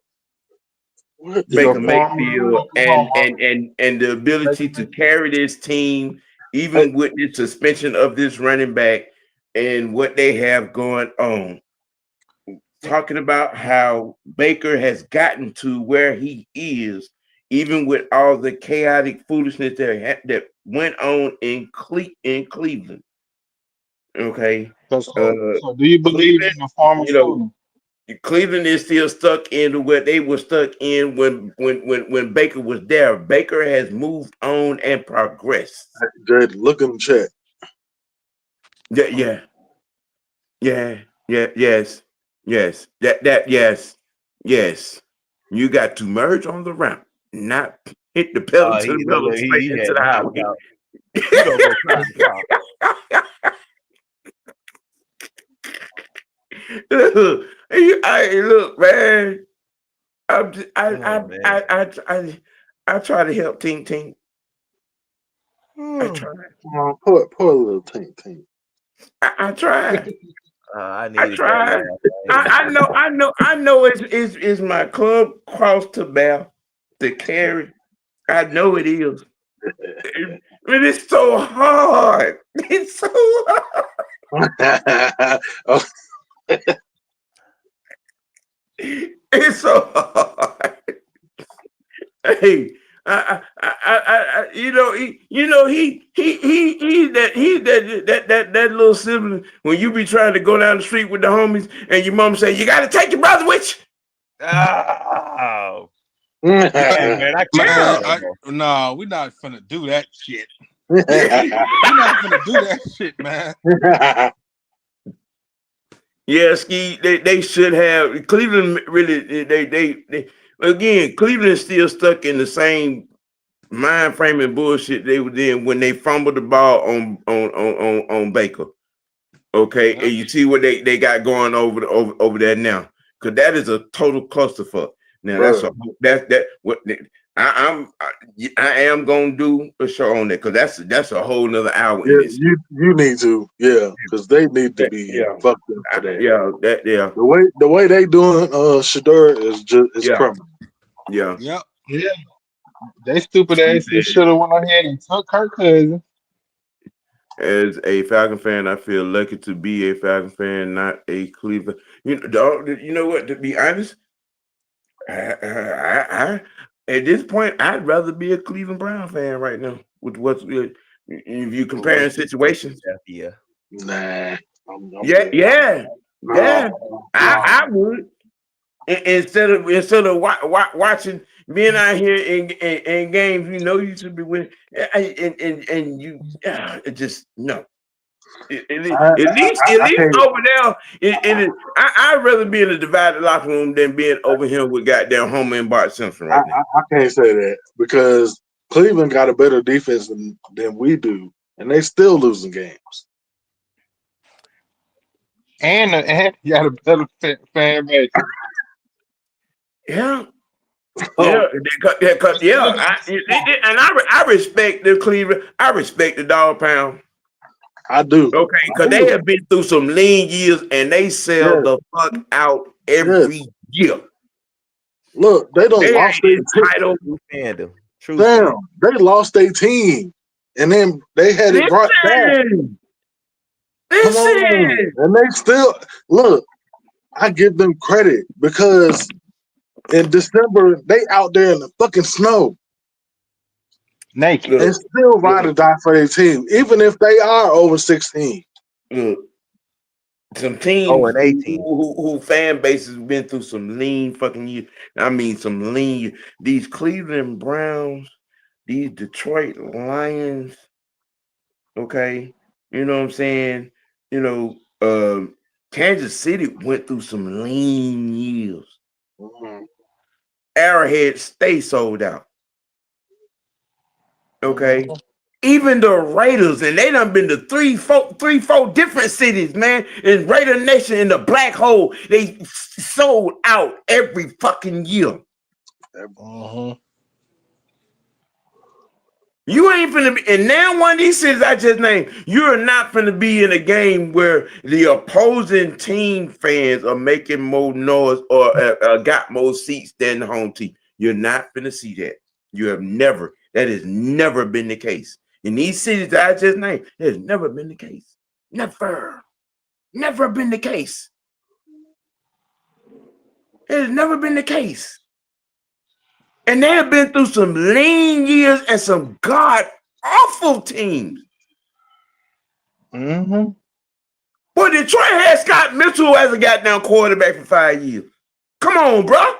Baker Mayfield and the ability to carry this team, even with the suspension of this running back and what they have going on. Talking about how Baker has gotten to where he is, even with all the chaotic foolishness that went on in Cleveland. Okay. So do you believe in the former student? Cleveland is still stuck in what they were stuck in when Baker was there. Baker has moved on and progressed. Jared, look in the chat. Yes. You got to merge on the ramp, not hit the pedal to the metal straight into the highway. Look, man. I try to help Team. I try. Poor little Team. I tried. I tried. I know it's my club cross to bear to carry. I know it is. It's so hard. It's so hard. It's so hard. Hey, he's that little sibling when you be trying to go down the street with the homies and your mom say you got to take your brother with you. Oh, man, no, we're not finna do that shit. We're not finna do that shit, man. Yeah, Ski, they should have. Cleveland really, they again, Cleveland is still stuck in the same mind frame and bullshit they were in when they fumbled the ball on Baker. Okay, and you see what they got going over there now, because that is a total clusterfuck. Now I am gonna do a show on that because that's a whole nother hour. Yeah, you need to, because they need to be fucked up for that. The way they doing Shador is criminal. Yeah. They stupid ass should have went ahead and took her cousin. As a Falcon fan, I feel lucky to be a Falcon fan, not a Cleveland. You know what? To be honest, I at this point, I'd rather be a Cleveland Brown fan right now. With what's if you comparing situations, Nah. I would instead of watching being out here in games you should be winning, and you just no. At least over there, I'd rather be in a divided locker room than being over here with goddamn Homer and Bart Simpson right now. I can't say that because Cleveland got a better defense than we do, and they still losing games. And you got a better fan base. And I respect the Cleveland. I respect the Dog Pound. I do. Okay, because they have been through some lean years and sell the fuck out every year. Look, they don't lost their title. Damn, they lost their team, and then they had it brought back. And they still look. I give them credit because In December, they out there in the fucking snow naked. and still ride or die for their team, even if they are over 16. Look, some teams 0-18. who fan bases have been through some lean fucking years. I mean, some lean. These Cleveland Browns, these Detroit Lions. Okay, you know what I'm saying. You know, Kansas City went through some lean years. Mm-hmm. Arrowhead stay sold out. Okay. Even the Raiders, and they done been to three, four different cities, man. In Raider Nation in the black hole, they sold out every fucking year. You ain't finna be, and now one of these cities I just named, you're not finna be in a game where the opposing team fans are making more noise or got more seats than the home team. You're not finna see that. That has never been the case. In these cities that I just named, it has never been the case. Never been the case. It has never been the case. And they have been through some lean years and some god-awful teams. Mm-hmm. Boy, Detroit had Scott Mitchell as a goddamn quarterback for 5 years. Come on, bro.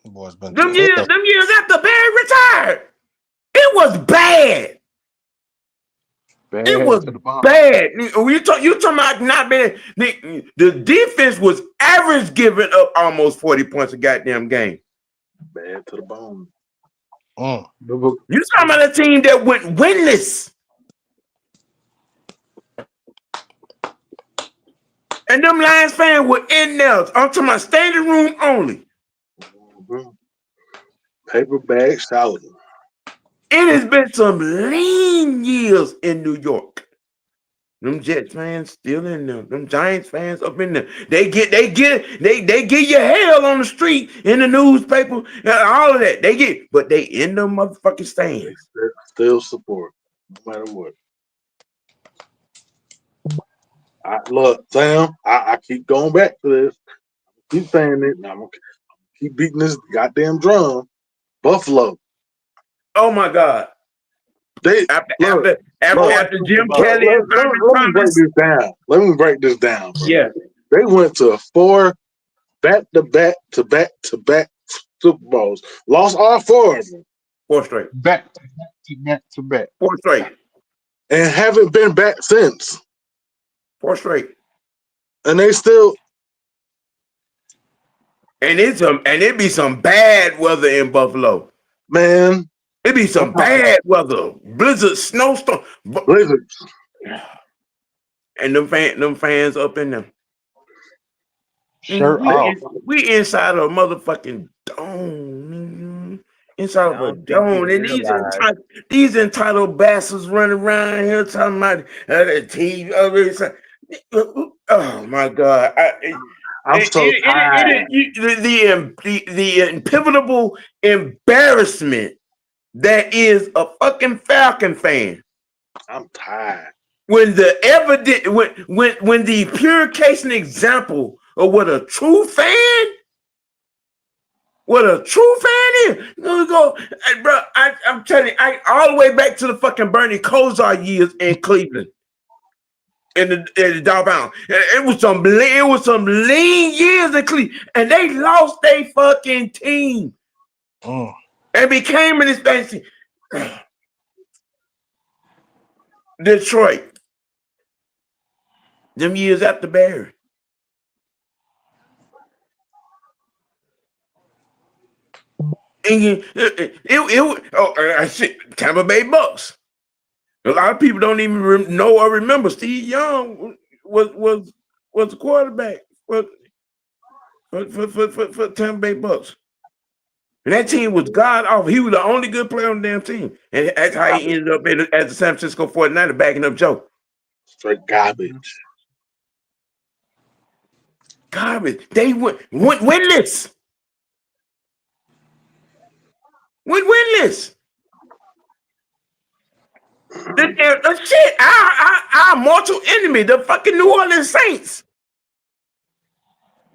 Boys been Them years after Barry retired, it was bad. It was bad. You talking about not being the defense was average, giving up almost 40 points a goddamn game. Bad to the bone. You talking about a team that went winless. And them Lions fans were in there. I'm talking about standing room only. Paper bag salad. It has been some lean years in New York. Them Jets fans still in there. Them Giants fans up in there. They give you hell on the street, in the newspaper, all of that. But they in them motherfucking stands. Still support, no matter what. Look, Sam, I keep going back to this. I keep saying it, and I'm gonna keep beating this goddamn drum. Buffalo. Oh my God. After Jim Kelly and let me break this down. Let me break this down, bro. Yeah. They went to 4 back-to-back Super Bowls. Lost all 4 of them. 4 straight. Back to back. 4 straight. And haven't been back since. 4 straight. And they still. And it be some bad weather in Buffalo. Man. It be some bad weather. Blizzard, snowstorm. Blizzards. And them fans up in there. Shirt off. We inside of a motherfucking dome. Inside of a dome. And these entitled bastards running around here talking about the TV. Oh my God. I'm so tired. The impivotable embarrassment that is a fucking Falcon fan. I'm tired. When the evidence, when the pure case and example of what a true fan is. Go, bro. I'm telling you, all the way back to the fucking Bernie Kosar years in Cleveland. In the Downtown. It was some lean years in Cleveland, and they lost their fucking team. And became an expansion. Detroit. Them years after Barry. And Tampa Bay Bucks. A lot of people don't even know or remember Steve Young was the quarterback for Tampa Bay Bucks. And that team was god awful. He was the only good player on the damn team. And that's how he ended up as the San Francisco 49er backing up Joe. Straight garbage. Garbage. They went winless. Went winless. Shit, our mortal enemy, the fucking New Orleans Saints.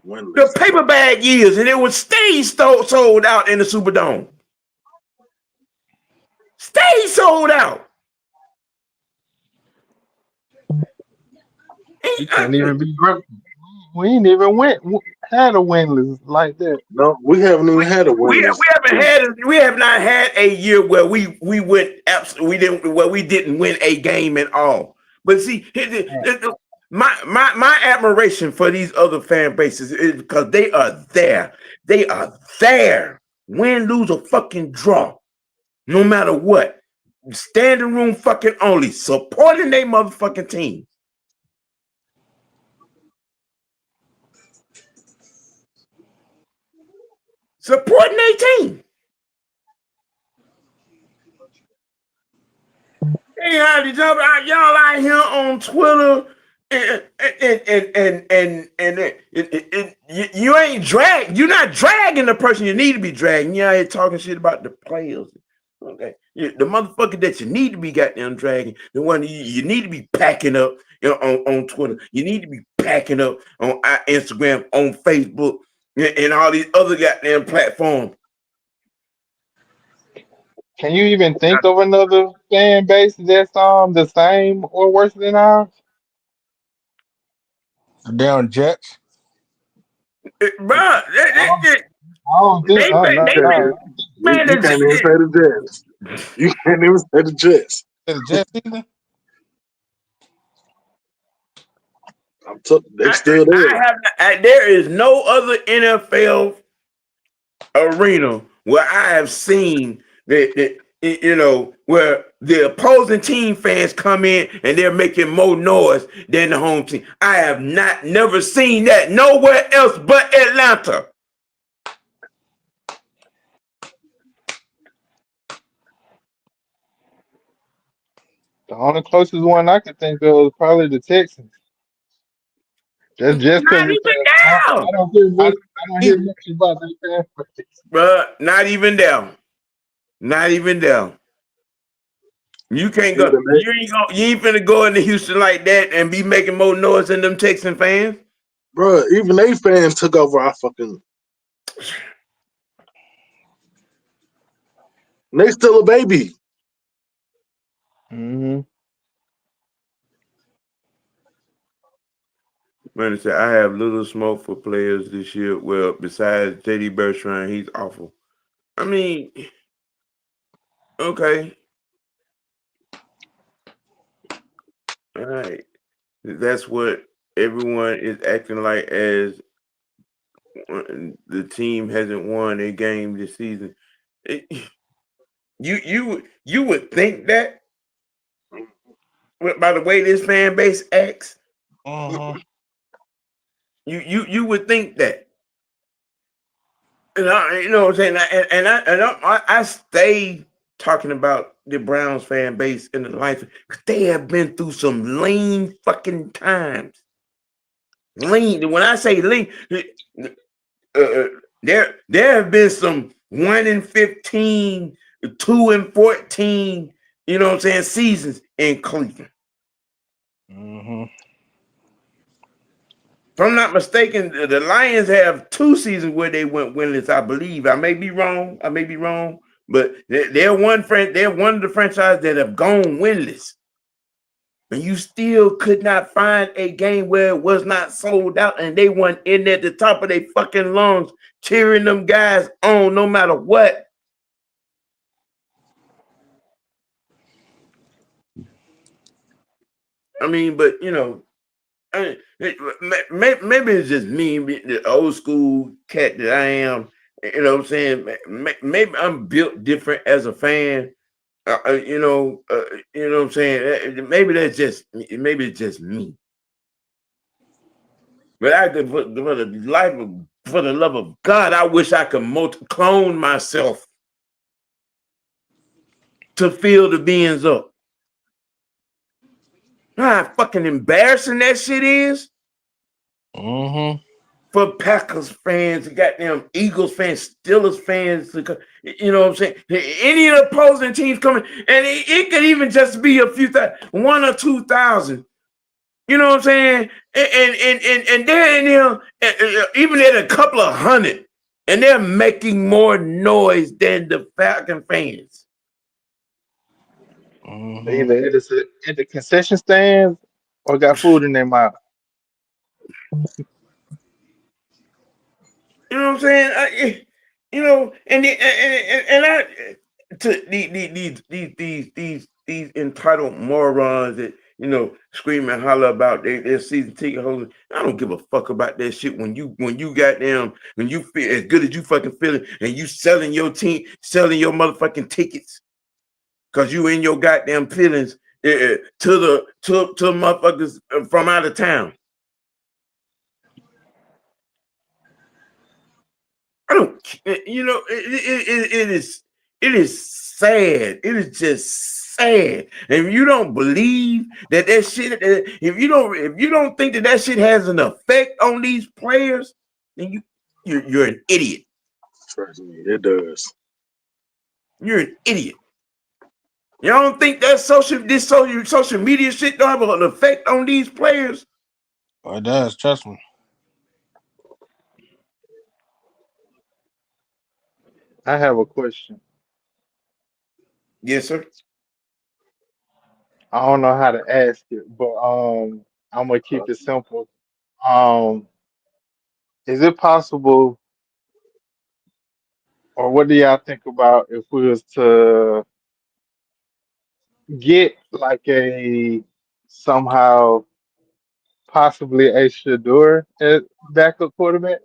The paper bag years, and it would stay sold out in the Superdome. Stay sold out. We can't even be broke. We ain't even had a winless like that. No, we haven't even had a winless. We have not had a year where we didn't win a game at all. But see, my admiration for these other fan bases is because they are there. They are there. Win, lose, or fucking draw. No matter what. Standing room fucking only. Supporting their motherfucking team. Supporting their team. Hey, y'all out here on Twitter and you ain't drag. You're not dragging the person you need to be dragging. You out here talking shit about the players. Okay, the motherfucker that you need to be goddamn dragging, the one you need to be packing up, on Twitter. You need to be packing up on Instagram, on Facebook, and all these other goddamn platforms. Can you even think of another fan base that's the same or worse than ours? The damn Jets. Bro, I don't think. Man, you can't even say the Jets. You can't even say the Jets. The Jets either. They're still there. There is no other NFL arena where I have seen that where the opposing team fans come in and they're making more noise than the home team. I have never seen that nowhere else but Atlanta. The only closest one I could think of is probably the Texans. That's just because I don't hear much about that. But not even there. Not even there. You can't go. You ain't finna go into Houston like that and be making more noise than them Texan fans. Bro, even they fans took over our fucking. And they still a baby. Mm-hmm. Man, I have little smoke for players this year. Well, besides JD Bertrand, he's awful. I mean, okay. All right. That's what everyone is acting like as the team hasn't won a game this season. You would think that by the way this fan base acts. Uh-huh. You would think that. And you know what I'm saying? And I stay talking about the Browns fan base in the life. They have been through some lean fucking times. Lean. When I say lean, there have been some 1-15, 2-14, you know what I'm saying, seasons in Cleveland. Mm-hmm. If I'm not mistaken, the Lions have 2 seasons where they went winless, I believe. I may be wrong, but they're one of the franchises that have gone winless. And you still could not find a game where it was not sold out and they weren't in there at the top of their fucking lungs cheering them guys on no matter what. I mean, but maybe it's just me, the old school cat that I am. You know what I'm saying? Maybe I'm built different as a fan. You know what I'm saying? Maybe it's just me. But for the love of God, I wish I could clone myself to fill the beans up. How fucking embarrassing that shit is. Mm-hmm. For Packers fans, goddamn Eagles fans, Steelers fans, you know what I'm saying? Any of the opposing teams coming, and it could even just be a few 1 or 2,000 You know what I'm saying? And they're in here, even at a couple of hundred, and they're making more noise than the Falcon fans. They either at the concession stands or got food in their mouth. You know what I'm saying? And I to these entitled morons that scream and holler about their season ticket holders. I don't give a fuck about that shit. When you goddamn when you feel as good as you fucking feeling and you selling your team, selling your motherfucking tickets because you in your goddamn feelings to motherfuckers from out of town. I don't, it is sad. It is just sad. And if you don't believe that shit, if you don't think that shit has an effect on these players, then you're an idiot. Trust me, it does. You're an idiot. You don't think that social media shit don't have an effect on these players? Oh, it does. Trust me. I have a question. Yes, sir. I don't know how to ask it, but I'm gonna keep it simple. Um, is it possible, or what do y'all think about if we was to get like a somehow possibly a Shador at backup quarterback?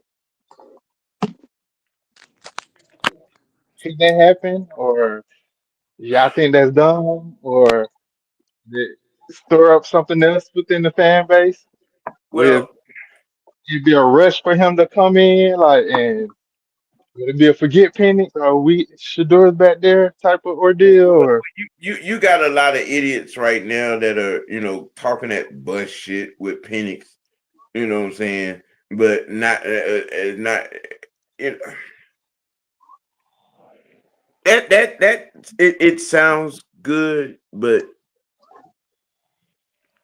Can that happen, or y'all think that's dumb, or that stir up something else within the fan base? With Well, it'd be a rush for him to come in, like, and would it be a forget Penix, or we Shador's back there type of ordeal, or you got a lot of idiots right now that are talking that bus shit with Penix. You know what I'm saying? But not you know, it sounds good, but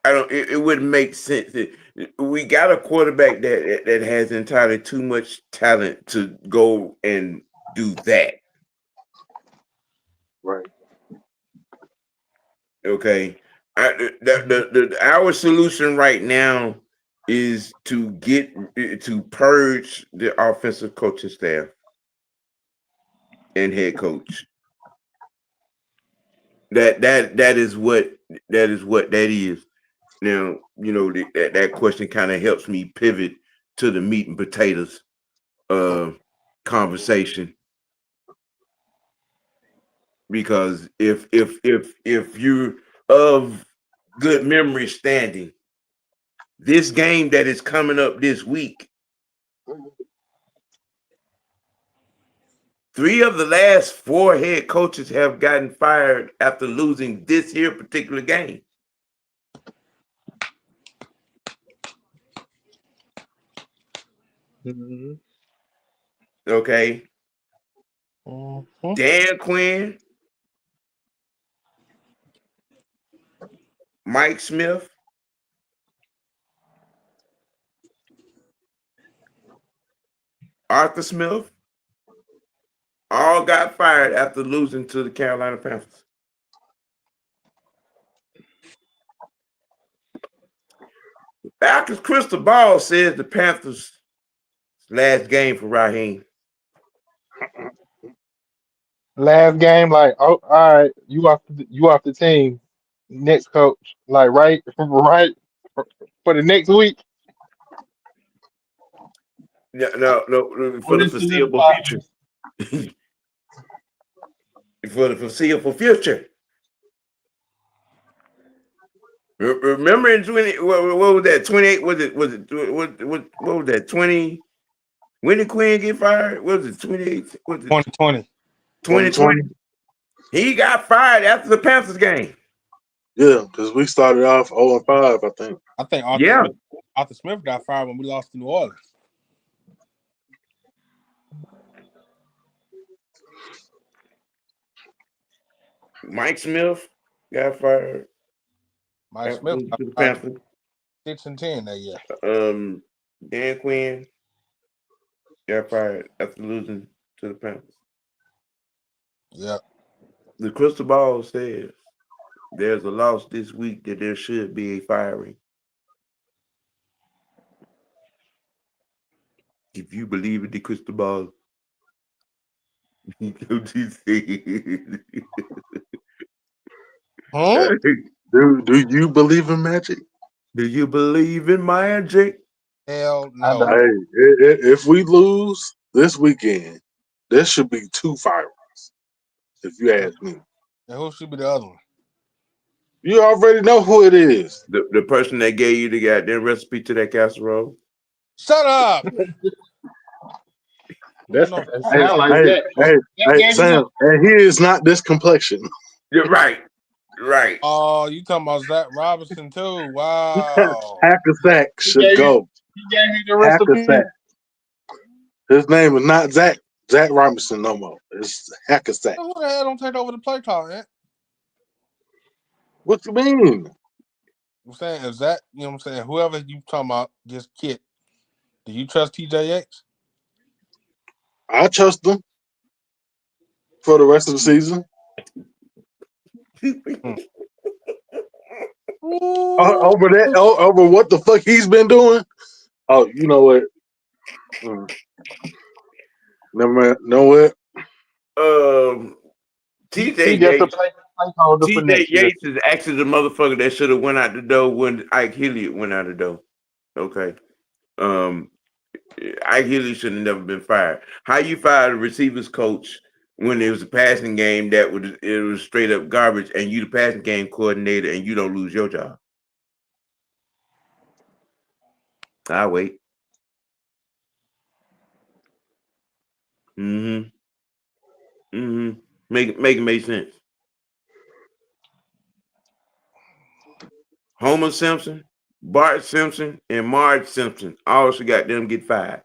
I don't. It wouldn't make sense. We got a quarterback that has entirely too much talent to go and do that. Right. Okay, our solution right now is to purge the offensive coaching staff and head coach. That is what that is. Now, that question kind of helps me pivot to the meat and potatoes conversation, because if you're of good memory standing, this game that is coming up this week, 3 of the last 4 head coaches have gotten fired after losing this here particular game. Okay. Dan Quinn, Mike Smith, Arthur Smith, all got fired after losing to the Carolina Panthers. Falcons crystal ball says the Panthers' last game for Raheem. last game, like, oh, all right, you off the team, next coach, like, right for the next week. No, for Oh, the this foreseeable solidified. future. For the foreseeable future. Remember in 20, what was that? 28? Was it what was that? 20? When did Quinn get fired? What was it 28? Was it 2020. 2020? He got fired after the Panthers game. Yeah, because we started off 0-5, I think. I think Arthur Smith got fired when we lost to New Orleans. Mike Smith got fired. Mike Smith got To the fired Panthers. 6-10 that year. Dan Quinn got fired after losing to the Panthers. Yep. The crystal ball says there's a loss this week that there should be a firing. If you believe in the crystal ball, don't you say Huh? Do you believe in magic? Do you believe in magic? Hell I no. don't. Hey, if we lose this weekend, there should be 2 firings. If you ask me, And who should be the other one? you already know who it is. The person that gave you the goddamn recipe to that casserole. Shut up. That No, sound like that. Hey, Sam, and he is not this complexion. You're right. Right. Oh, you talking about Zach Robinson too? Wow. Hackersack should go. He gave me the recipe. Hackersack. His name is not Zach Robinson no more. It's Hackersack. Who the hell don't take over the play call, man? What you mean? I'm saying, is that, you know what I'm saying? Whoever you talking about, just kid. Do you trust TJX? I trust him for the rest of the season. Over what the fuck he's been doing. Oh, you know what? Never mind. Know what? TJ Yates is actually the motherfucker that should have went out the door when Ike Hilliard went out the door. Okay. Ike Hilliard should have never been fired. How you fire the receivers coach when it was a passing game it was straight up garbage, and you the passing game coordinator and you don't lose your job? I'll wait. Make it make sense. Homer Simpson, Bart Simpson, and Marge Simpson all should got them get fired.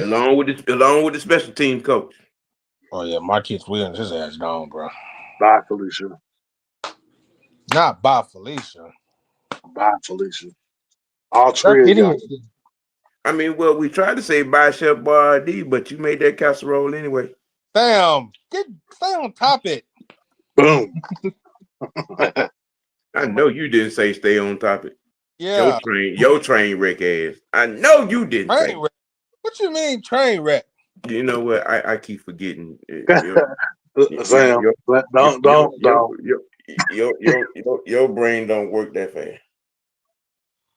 Along with the special team coach. Oh yeah, Marquise Williams, his ass gone, bro. Bye, Felicia. Not by Felicia. Bye, Felicia. All three of y'all. I mean, well, we tried to say bye, Chef Boyardee, but you made that casserole anyway. Damn, stay on topic. Boom. I know you didn't say stay on topic. Yeah. Your train wreck ass. I know you didn't say. Wreck. What you mean train wreck? You know what? I keep forgetting. Sam, don't. Your brain don't work that fast.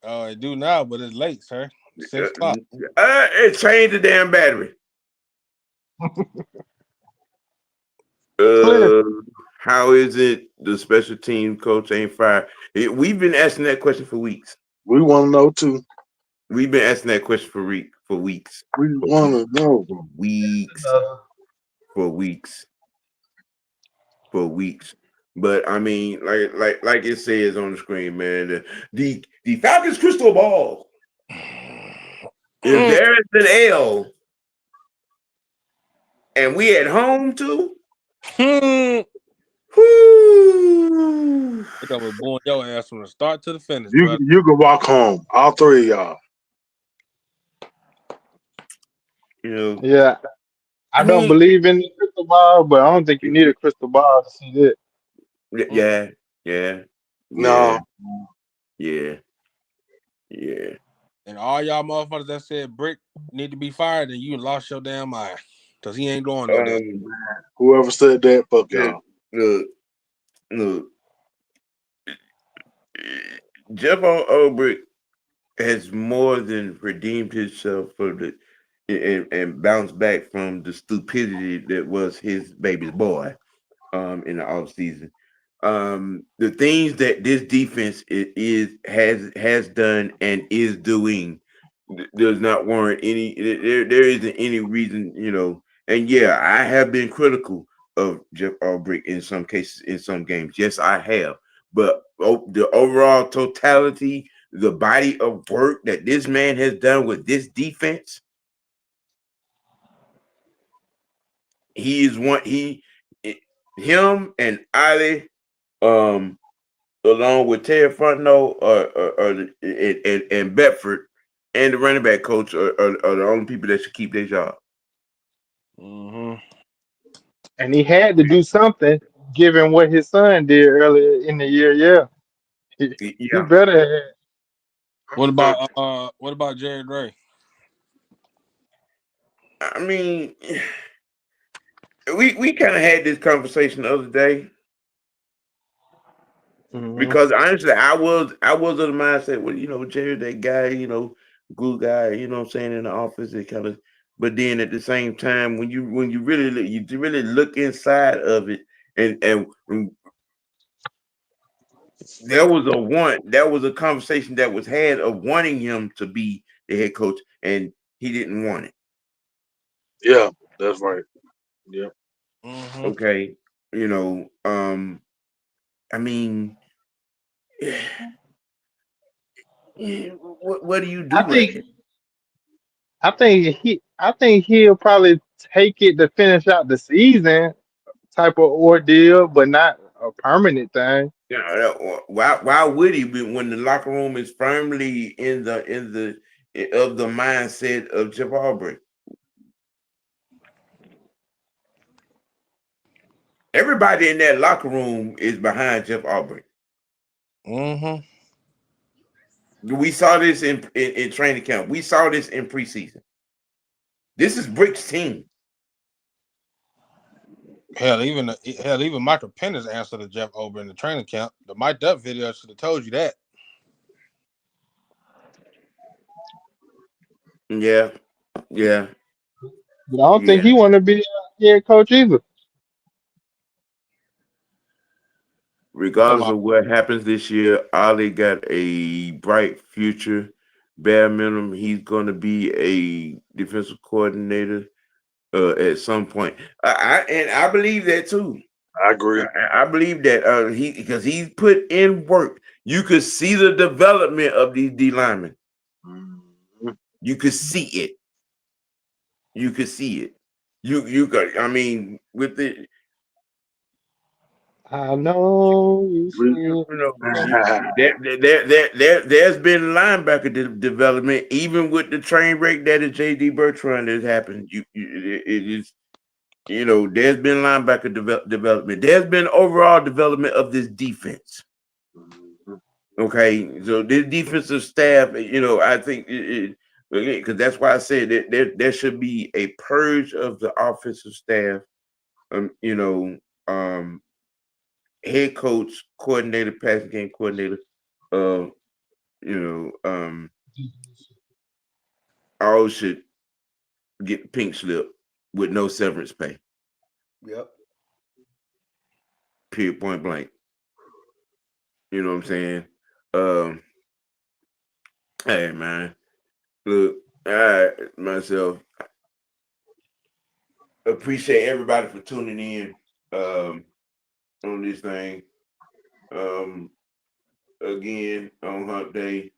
Oh, it do now, but it's late, sir. 6 o'clock. It changed the damn battery. How is it the special team coach ain't fired? We've been asking that question for weeks. We want to know too. We've been asking that question for weeks. We want to know for weeks. But I mean, like it says on the screen, man, the Falcons crystal ball. If there is an L, and we at home too. They're gonna be blowing your ass from the start to the finish. You can walk home, all three of y'all. You know, yeah. I don't believe in the crystal ball, but I don't think you need a crystal ball to see that. Yeah. No. Yeah. And all y'all motherfuckers that said Brick need to be fired, and you lost your damn mind. Because he ain't doing no that. Whoever said that, fuck y'all. Look. Jeff Ulbrich has more than redeemed himself for and bounced back from the stupidity that was his baby's boy in the offseason. The things that this defense has done and is doing does not warrant any. There isn't any reason, And yeah, I have been critical of Jeff Ulbrich in some cases, in some games. Yes, I have. But the overall totality, the body of work that this man has done with this defense, he is one. him and Ali, along with Ted Frontenot, and Bedford, and the running back coach are the only people that should keep their job. Mm-hmm. And he had to do something, given what his son did earlier in the year. Yeah, he Yeah, better have. What about Jared Ray? I mean, we kind of had this conversation the other day. Mhm. Because honestly, I was of the mindset, well, Jerry, that guy, good guy, what I'm saying, in the office, it kind of. But then at the same time, when you really look inside of it, and there was a conversation that was had of wanting him to be the head coach, and he didn't want it. Yeah, that's right. Yeah. Mm-hmm. Okay, I mean. What do you do I with think it? I think he'll probably take it to finish out the season type of ordeal, but not a permanent thing. Why would he be when the locker room is firmly in the of the mindset of Jeff Albrecht? Everybody in that locker room is behind Jeff Albrecht. Mm-hmm. We saw this in training camp. We saw this in preseason. This is Brick's team. Hell, even Michael Penner's answer to Jeff Ober in the training camp. The mic'd up video should have told you that. Yeah. But I don't think he want to be a head coach either. Regardless of what happens this year, Ali got a bright future. Bare minimum, he's going to be a defensive coordinator at some point. I believe that too. I agree. I believe that because he's put in work. You could see the development of these D linemen. Mm-hmm. You could see it. You could see it. You got. I mean, with the I know you see there's been linebacker development, even with the train wreck that is JD Bertrand has happened. It is. There's been linebacker development. There's been overall development of this defense. Okay, so this defensive staff, I think because that's why I said that there should be a purge of the offensive staff. Head coach, coordinator, passing game coordinator, all should get the pink slip with no severance pay. Yep. Period, point blank. You know what I'm saying? Hey man, look, I myself appreciate everybody for tuning in on this thing. Again on Hump Day,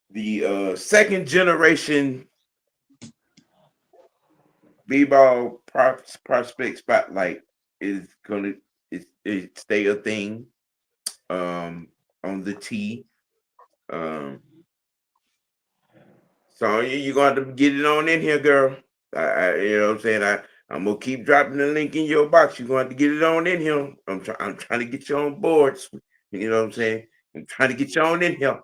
the second generation B-ball prospect spotlight is gonna stay a thing on the T. So you're gonna have to get it on in here, girl. You know what I'm saying? I'm gonna keep dropping the link in your box. You're gonna have to get it on in here. I'm trying to get you on board. You know what I'm saying? I'm trying to get you on in here.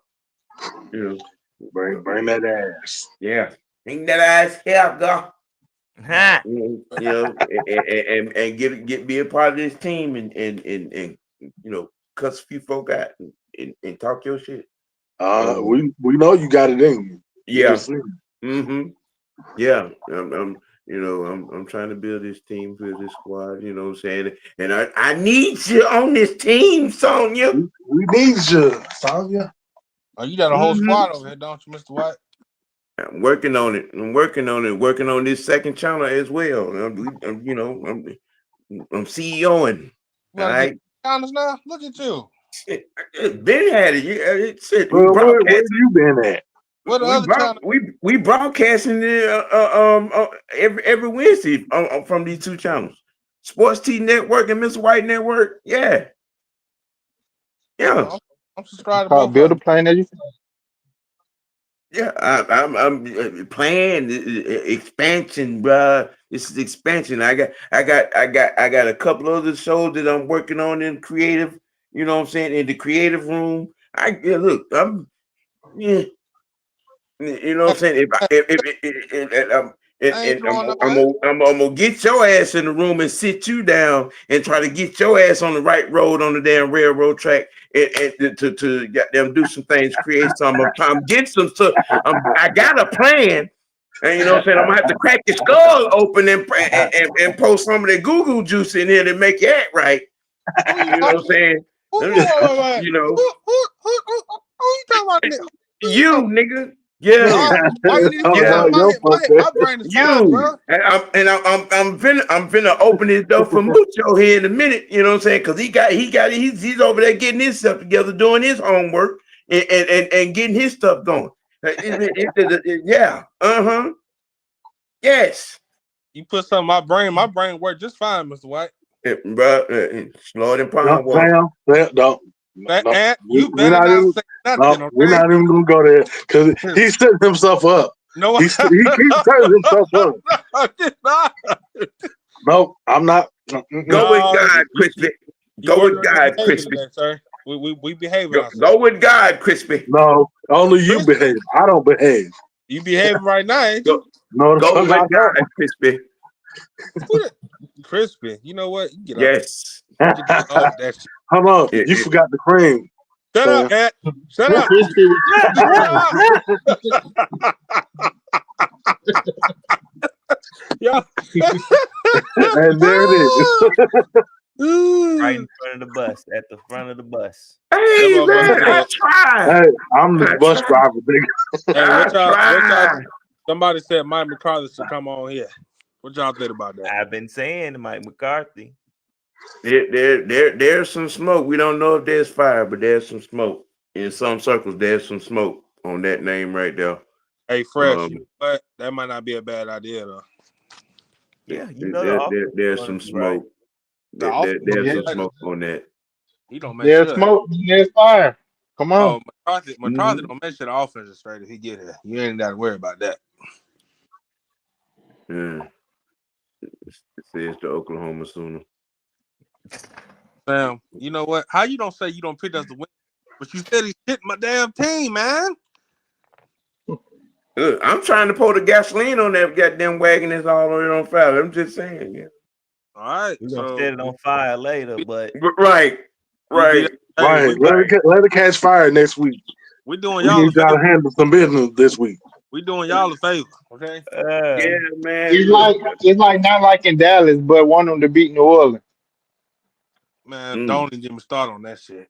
Bring that ass. Yeah. Bring that ass here, girl. Ha. And get be a part of this team and cuss a few folk out and talk your shit. We know you got it in you. Yeah. Yeah. I'm trying to build this team, build this squad, you know what I'm saying? And I need you on this team, Sonya. We need you, Sonya. Oh, you got a whole squad over here, don't you, Mr. White? I'm working on it. Working on this second channel as well. I'm CEOing. All right. Channels now? Look at you. Ben had it. Shit, where you been at? What the other channel? We broadcasting every Wednesday from these two channels. Sports T Network and Miss White Network. Yeah. I'm subscribed to Called both. Build a Plane that you Yeah, I'm playing expansion, bruh. This is expansion. I got a couple other shows that I'm working on in creative. You know what I'm saying? In the creative room. Look. Yeah. You know what I'm saying? I'm gonna get your ass in the room and sit you down and try to get your ass on the right road on the damn railroad track and to get them do some things, create some. I'm getting some stuff. I got a plan, and you know what I'm saying. I'm gonna have to crack your skull open and post some of that Google juice in here to make you act right. You know what I'm saying? You know, Who you talking about? you nigga. Yeah, Why you need to my brain is fine, bro. I'm finna open his door for Mucho here in a minute. You know what I'm saying? Because he's over there getting his stuff together, doing his homework, and getting his stuff going. Yeah, yes. You put something in my brain worked just fine, Mr. White. Bro, slower than palm walk. You better not say nothing. Okay? We're not even gonna go there because he's setting himself up. No, he keeps setting himself up. No, I'm not. Go with God, Crispy. Go with God, Crispy. Sir. We behave. Go with God, Crispy. No, only you behave. I don't behave. You behaving right now, ain't you? Go with God, Crispy. Crispy. You know what? You get yes. off that shit. Hold on. You forgot the cream. Shut up, Ed. Shut up. Yeah. And there it is. Right in front of the bus. At the front of the bus. Hey, man, I tried. Hey, I'm the bus driver, nigga. Hey, what y'all, somebody said Mike McCarthy should come on here. What y'all think about that? I've been saying Mike McCarthy. There's some smoke. We don't know if there's fire, but there's some smoke. In some circles, there's some smoke on that name right there. Hey, Fresh, you know what? That might not be a bad idea, though. Yeah, you know there's some smoke. There's some smoke on that. He don't make there's smoke, there's fire. Come on. McCarthy don't make sure the offense is straight if he get here. You ain't got to worry about that. Yeah. It says the Oklahoma Sooner. Sam, you know what? How you don't say you don't pick us to win, but you said he's hitting my damn team, man? I'm trying to pour the gasoline on that goddamn wagon that's all on fire. I'm just saying, yeah. All right. We're gonna set it on fire later, but right. Let it catch fire next week. We're doing y'all. We need y'all to handle some business this week. We're doing y'all a favor, okay? Yeah, man. It's like not like in Dallas, but want them to beat New Orleans. Man, don't even get me started on that shit.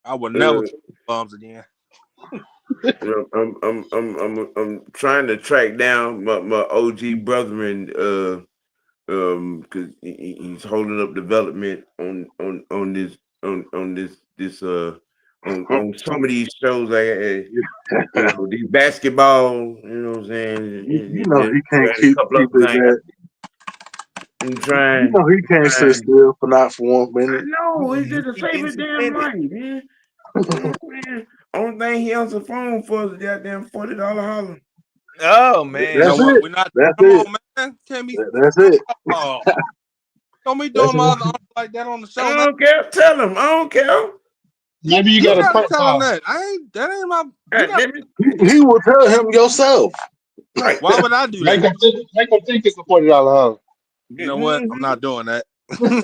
I would never bombs again. I'm trying to track down my OG brethren, because he's holding up development on some of these shows, like these basketball. You know what I'm saying? You know he can't keep that. I'm trying. You know he can't sit still for 1 minute. No, he's just a favorite damn money, man. Only thing he owns a phone for is a goddamn $40 holler. Oh man, that's it. We're not. That's come it. on, man. Can't be. That's it. Oh, don't be doing my other like that on the show. I don't care. Tell him. I don't care. Maybe you gotta tell him that. That ain't my. He will tell him yourself. Right. Why would I do that? Make him think it's a $40. You know what? I'm not doing that. I'm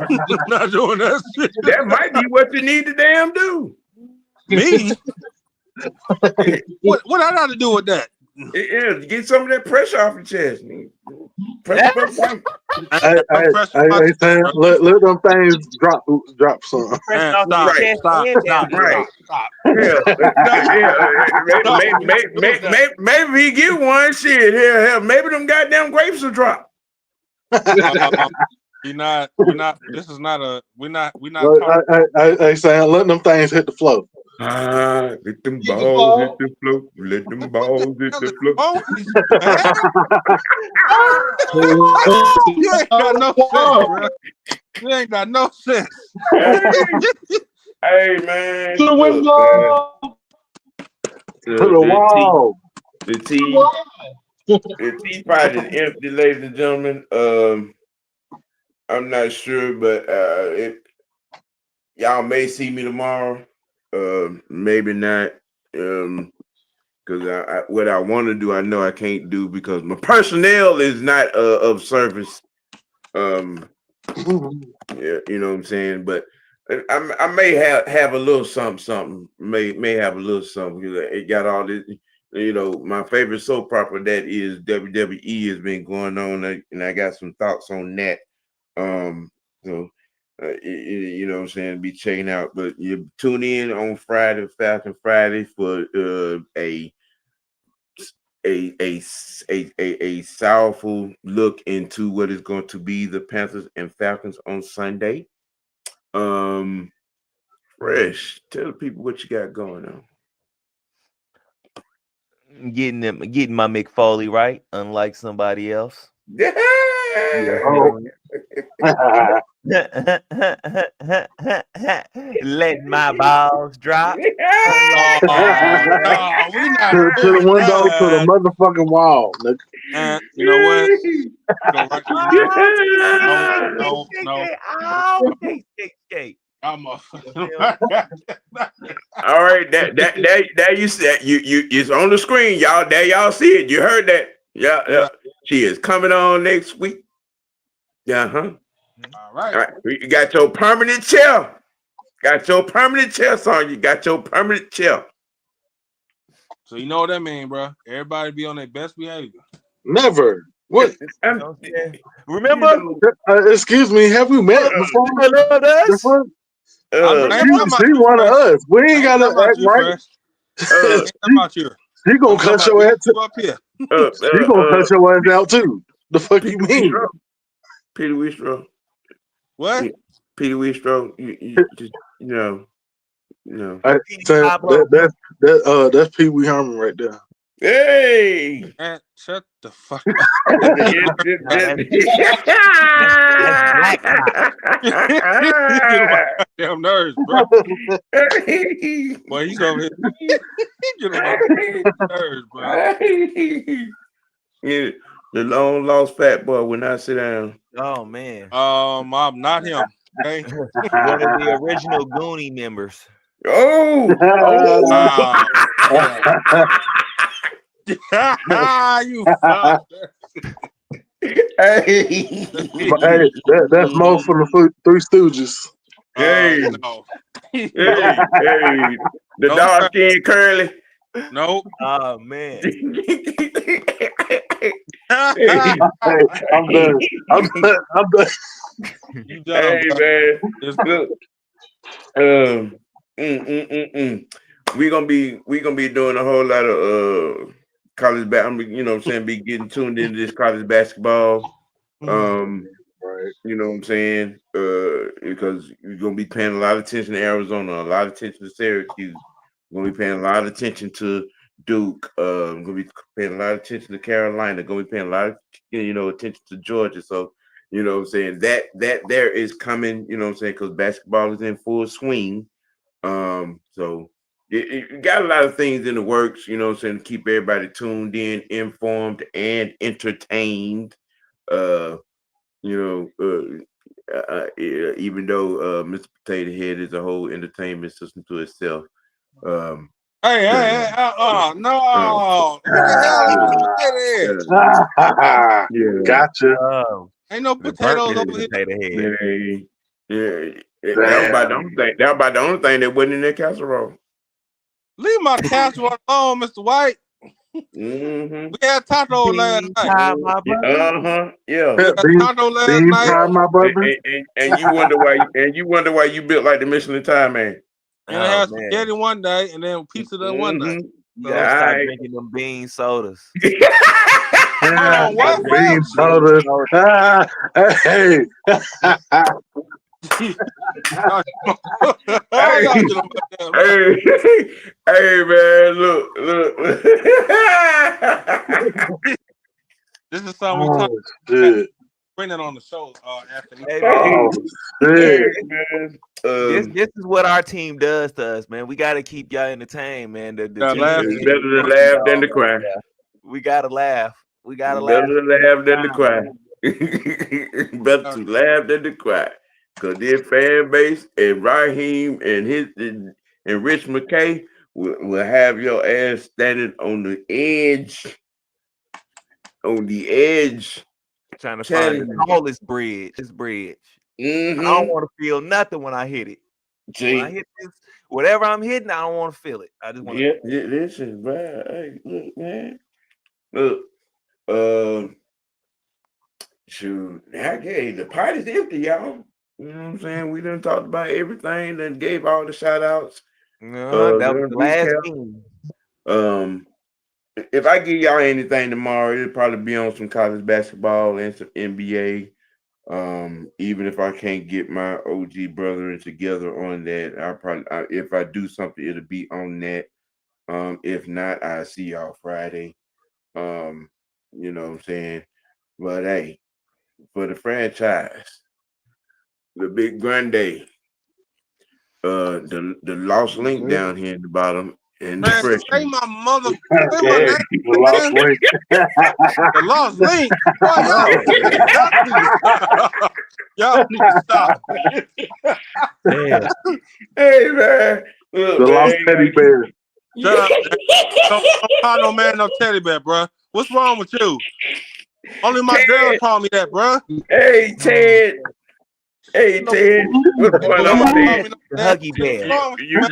not doing that shit. That might be what you need to damn do. Me? What I got to do with that? Yeah, get some of that pressure off your chest. Hey, Sam, let them things drop some. Maybe he get one shit. Hell, maybe them goddamn grapes will drop. We're not. This is not a. We're not. Hey, Sam, let them things hit the flow. Let them Get the balls hit ball. the floor. Let them balls hit the floor. You ain't got no sense, bro. You ain't got no sense. Hey man, To the look, window. To the wall. The T fight is empty, ladies and gentlemen. I'm not sure, but y'all may see me tomorrow. Maybe not. Because what I want to do, I know I can't do because my personnel is not of service. Yeah, you know what I'm saying. But I may have a little something. May have a little something. It got all this. You know, my favorite soap opera that is WWE has been going on, and I got some thoughts on that. So you know what I'm saying, be checking out. But you tune in on Friday, Falcon Friday, for a soulful look into what is going to be the Panthers and Falcons on Sunday. Fresh, tell the people what you got going on. Getting my McFoley right, unlike somebody else. Yeah. Oh. Let my balls drop. No, we not to the doing window, to the that. motherfucking wall, nigga. And you know what? Go right to Skate. I'm a. All right, that you said you it's on the screen, y'all. There y'all see it. You heard that? Yeah. She is coming on next week. All right. All right. You got your permanent chair. Got your permanent chair, son. You got your permanent chair. So you know what that means, bro? Everybody be on their best behavior. Never. What? Remember? Excuse me. Have we met before? Before? She one of us. We ain't gotta act right. Ain't about you. She gonna cut your ass up here. She gonna cut your ass out too. The fuck you mean? Peter Wistro. What? Peter Wistro. You just no. That's Pee Wee Herman right there. Hey, man, shut the fuck up. Damn nerves, bro. Boy, he's over here. Get on my nerves, bro. Yeah, the long lost fat boy will not sit down. Oh man. I'm not him. Okay. One of the original Goonie members. Oh. You fuck. Hey, that's Mo from the Three Stooges. Hey, no. hey, the dark skin curly. Nope. Oh man. Hey, I'm done. You done, Hey bro. man, look, we gonna be doing a whole lot of college basketball. You know what I'm saying? Be getting tuned into this college basketball. Right. You know what I'm saying? Because you're gonna be paying a lot of attention to Arizona, a lot of attention to Syracuse. We're gonna be paying a lot of attention to Duke. Gonna be paying a lot of attention to Carolina. Gonna be paying a lot of attention to Georgia. So you know what I'm saying, that there is coming. You know what I'm saying, because basketball is in full swing. So it got a lot of things in the works. You know what I'm saying, to keep everybody tuned in, informed, and entertained. Even though Mr. Potato Head is a whole entertainment system to itself. No. Who the hell is Gotcha. Ain't no potatoes over here. That was about the only thing. That was about the only thing that wasn't in that casserole. Leave my casserole alone, Mr. White. Mm-hmm. We had taco last night. Yeah. We had taco last night. My brother. And you wonder why you built like the Michelin Time Man. And it had spaghetti one day, and then pizza the one day. You gotta start drinking them bean sodas. What? Bean sodas. Hey. Hey, man, look. This is something we talk shit. bring it on the show, Anthony. Hey, Oh, shit. Man. This is what our team does to us, man. We got to keep y'all entertained, man. The Yeah, team laugh. It's better to laugh than to cry. we gotta laugh. We gotta It's laugh. better to laugh than to cry. Better to laugh than to cry. Because their fan base and Raheem and Rich McKay will have your ass standing on the edge. On the edge. Trying to find the tallest bridge. This bridge. Mm-hmm. I don't want to feel nothing when I hit it. See, When I hit this, whatever I'm hitting, I don't want to feel it. I just want to. yeah, this is bad. Hey, look, man. Look, shoot, the party's empty, y'all. You know what I'm saying? We done talked about everything, then gave all the shout outs. That was the last game. If I give y'all anything tomorrow, it'll probably be on some college basketball and some NBA. Even if I can't get my OG brethren together on that, if I do something, it'll be on that. If not, I'll see y'all Friday. You know what I'm saying? But hey, for the franchise, the big grande, the lost link down here in the bottom, and Man, the say my mother, say my Yeah, name, the lost link. the lost link. Boy, y'all need to stop. Hey, man. Look, The lost teddy bear. Shut up. Don't call no man no teddy bear, bro. What's wrong with you? Only my girl called me that, bro. Hey, Ted. Hey, Ted. What's going on, Ted? The Huggy Bear. You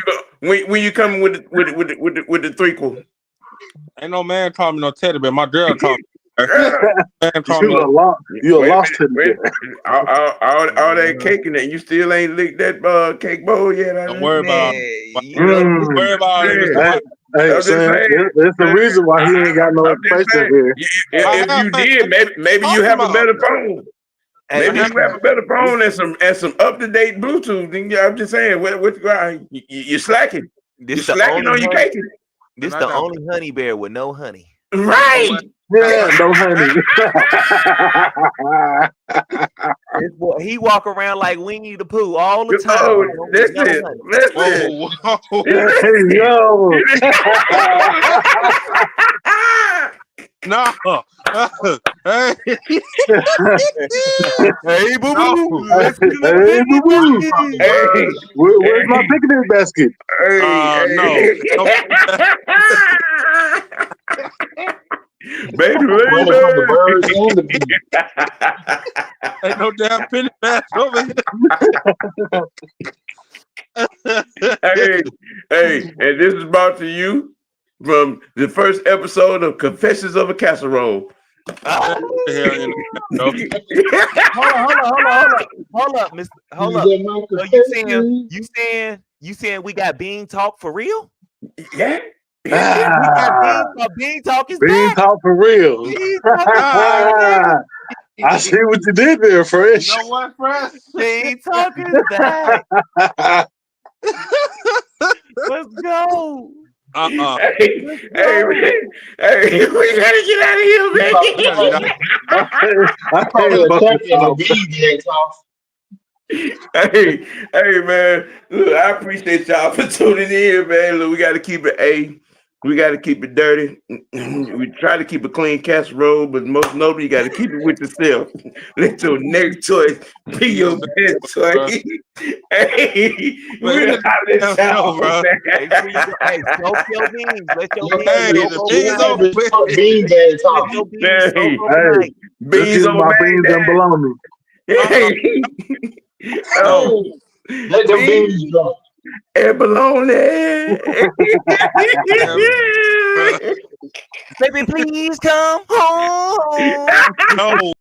go, when you coming with the threequel? Ain't no man called me no teddy bear. My girl called me. You a lost teddy bear. All that cake in there. You still ain't licked that cake bowl yet. Don't worry about it. Worry about it. Hey, Sam, there's the reason why he ain't got no expression here. If you did, maybe you have a better phone. Maybe you have a better phone and some up-to-date Bluetooth. I'm just saying, you're slacking. You're slacking on your cake. This the only honey bear with no honey. Right. Yeah, no honey. This boy, he walk around like Winnie the Pooh all the time. Oh, listen. Hey, yo. No. Hey. Hey, boo boo. Hey, boo boo. Hey, where's my picnic basket? No. Baby, ain't no damn penny pass over here. Hey, and this is brought to you from the first episode of Confessions of a Casserole. Hold up, Mr. Hold up. So you saying we got bean talk for real? Yeah. We got bean talk is bean talk for real. I see what you did there, Fresh. You know what, Fresh? Bean talk is back. Let's go. Hey, we gotta get out of here, man. Hey, man. Look, I appreciate y'all for tuning in, man. Look, we got to keep it we got to keep it dirty. We try to keep a clean casserole, but most notably, you got to keep it with yourself. Let your next choice be your best choice. Hey, we're out of show, bro. Hey, soak your beans. Let your beans on my beans and bologna. Hey. Oh, let them beans go. And bologna. Baby, please come home. No.